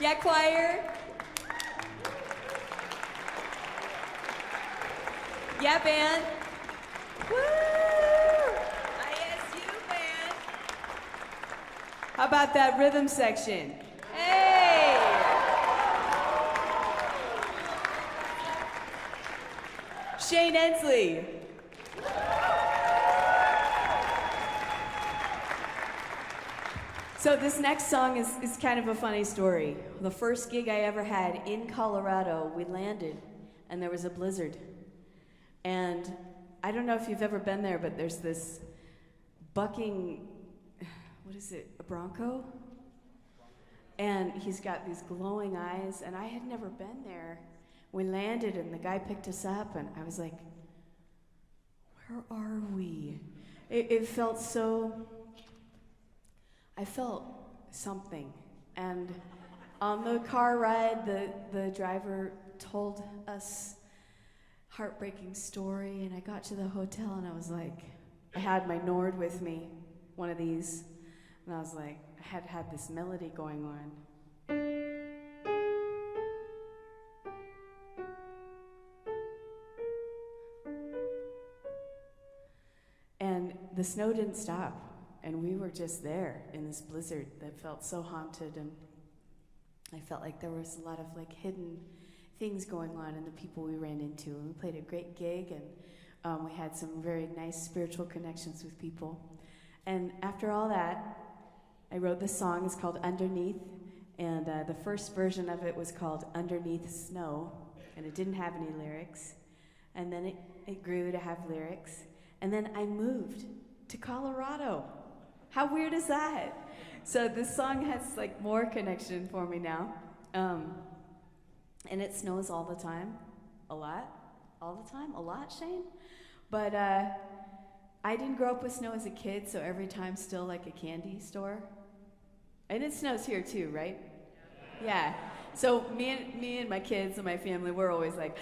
Yeah, choir. Yeah, band. Woo! ISU band. How about that rhythm section? Hey! Shane Ensley. So this next song is kind of a funny story. The first gig I ever had in Colorado, we landed and there was a blizzard. And I don't know if you've ever been there, but there's this bucking, what is it, a bronco? And he's got these glowing eyes, and I had never been there. We landed and the guy picked us up and I was like, where are we? It felt so, I felt something. And on the car ride, the driver told us heartbreaking story, and I got to the hotel and I was like, I had my Nord with me, one of these, and I was like, I had this melody going on. And the snow didn't stop. And we were just there in this blizzard that felt so haunted. And I felt like there was a lot of like hidden things going on in the people we ran into. And we played a great gig, and we had some very nice spiritual connections with people. And after all that, I wrote this song. It's called Underneath. And the first version of it was called Underneath Snow. And it didn't have any lyrics. And then it grew to have lyrics. And then I moved to Colorado. How weird is that? So this song has like more connection for me now. And it snows all the time. A lot. All the time. A lot, Shane? But I didn't grow up with snow as a kid, so every time's still like a candy store. And it snows here too, right? Yeah. So me and my kids and my family, we're always like,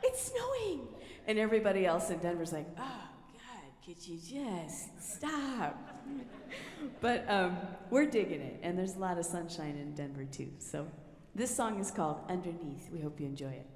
it's snowing! And everybody else in Denver's like, oh, God, could you just stop? But we're digging it, and there's a lot of sunshine in Denver too. So this song is called Underneath. We hope you enjoy it.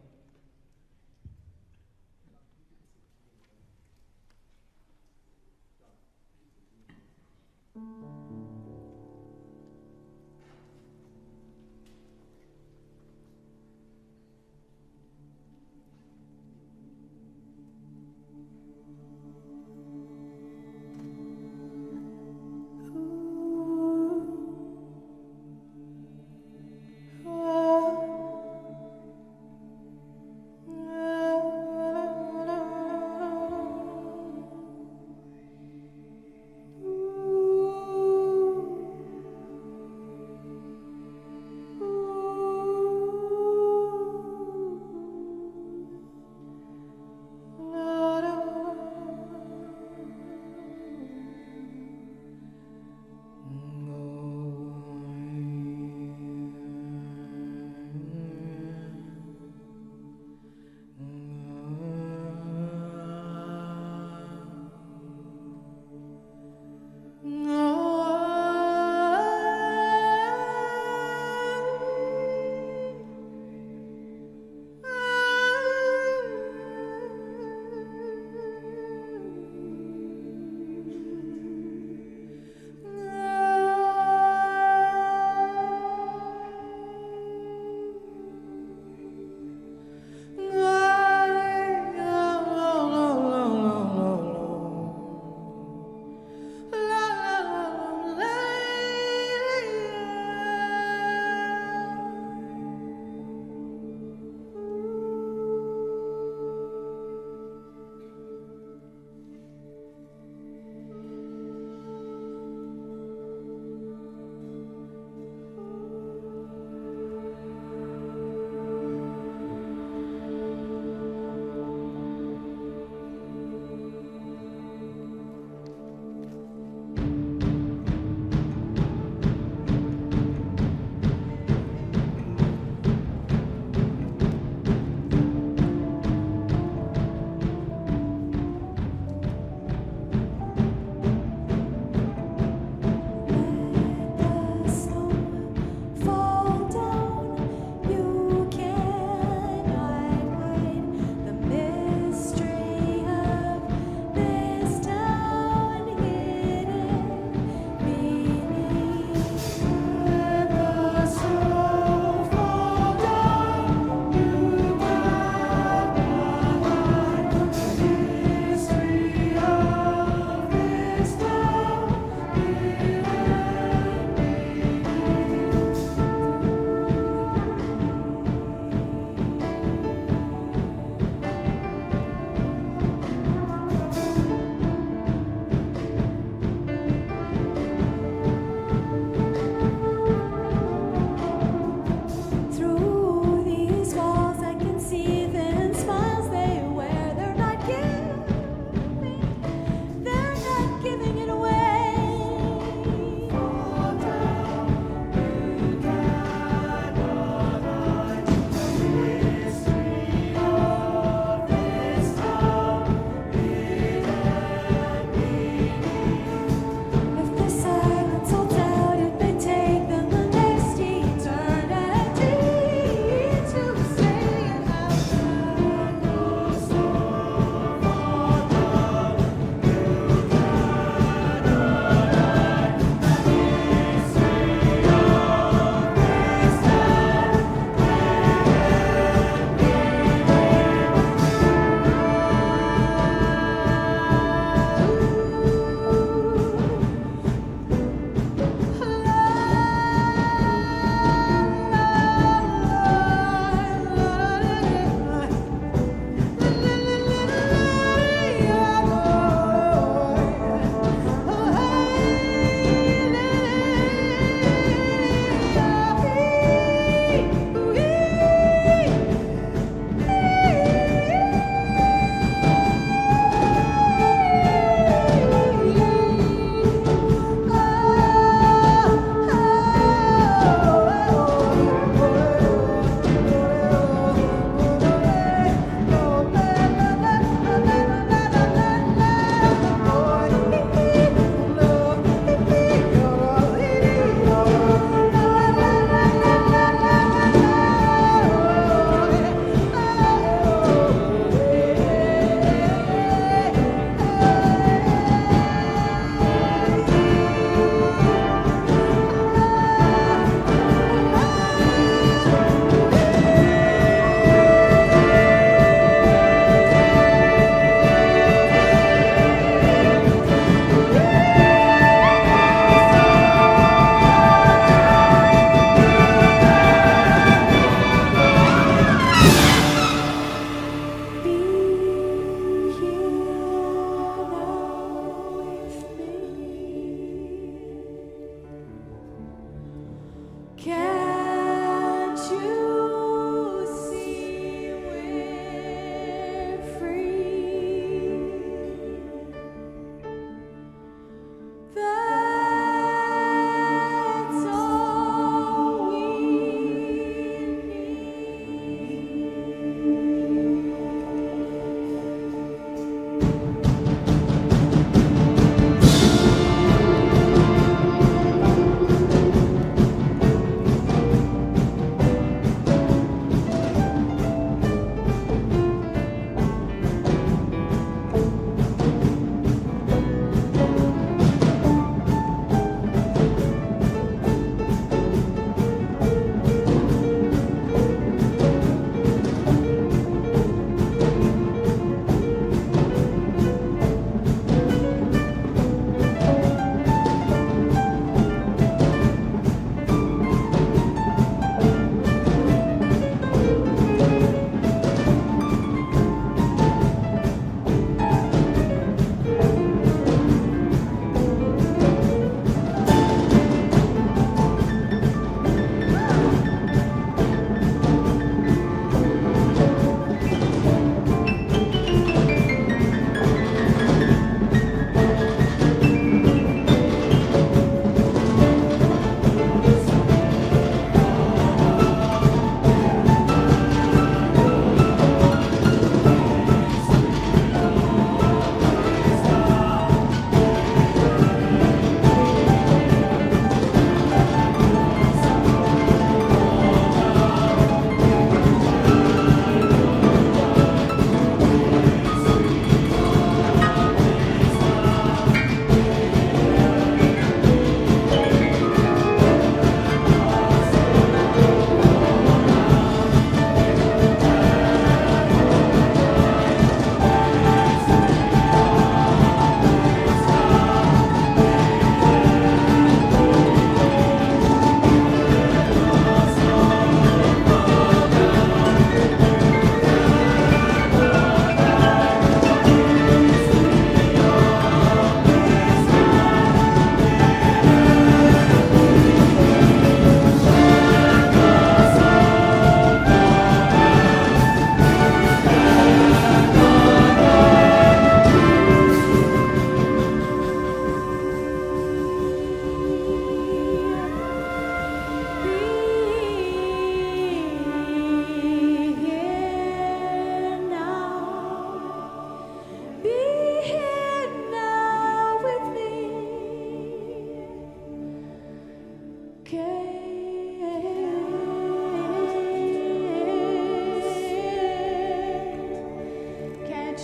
Can't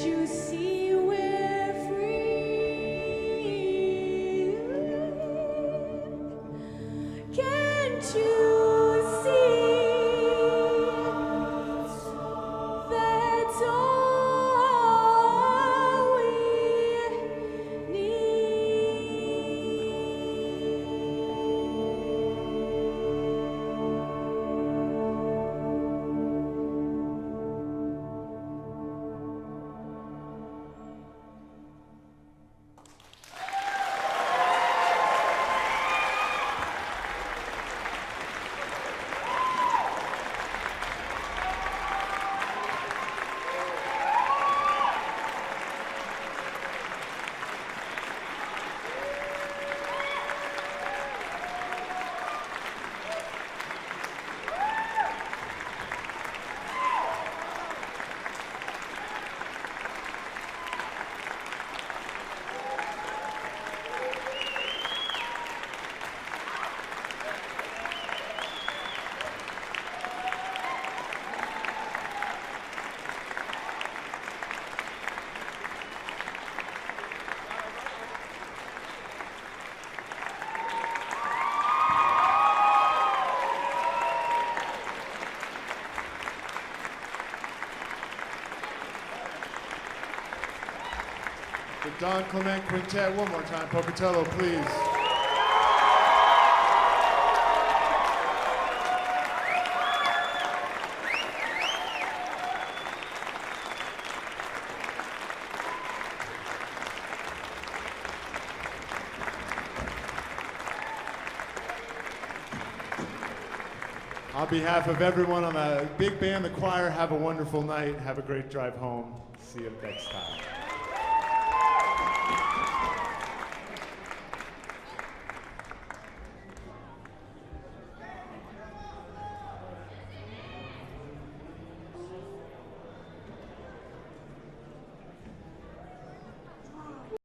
you see we're free? That's all we The Don Clement Quintet, one more time. Pocatello, please. On behalf of everyone on the big band, the choir, have a wonderful night. Have a great drive home. See you next time.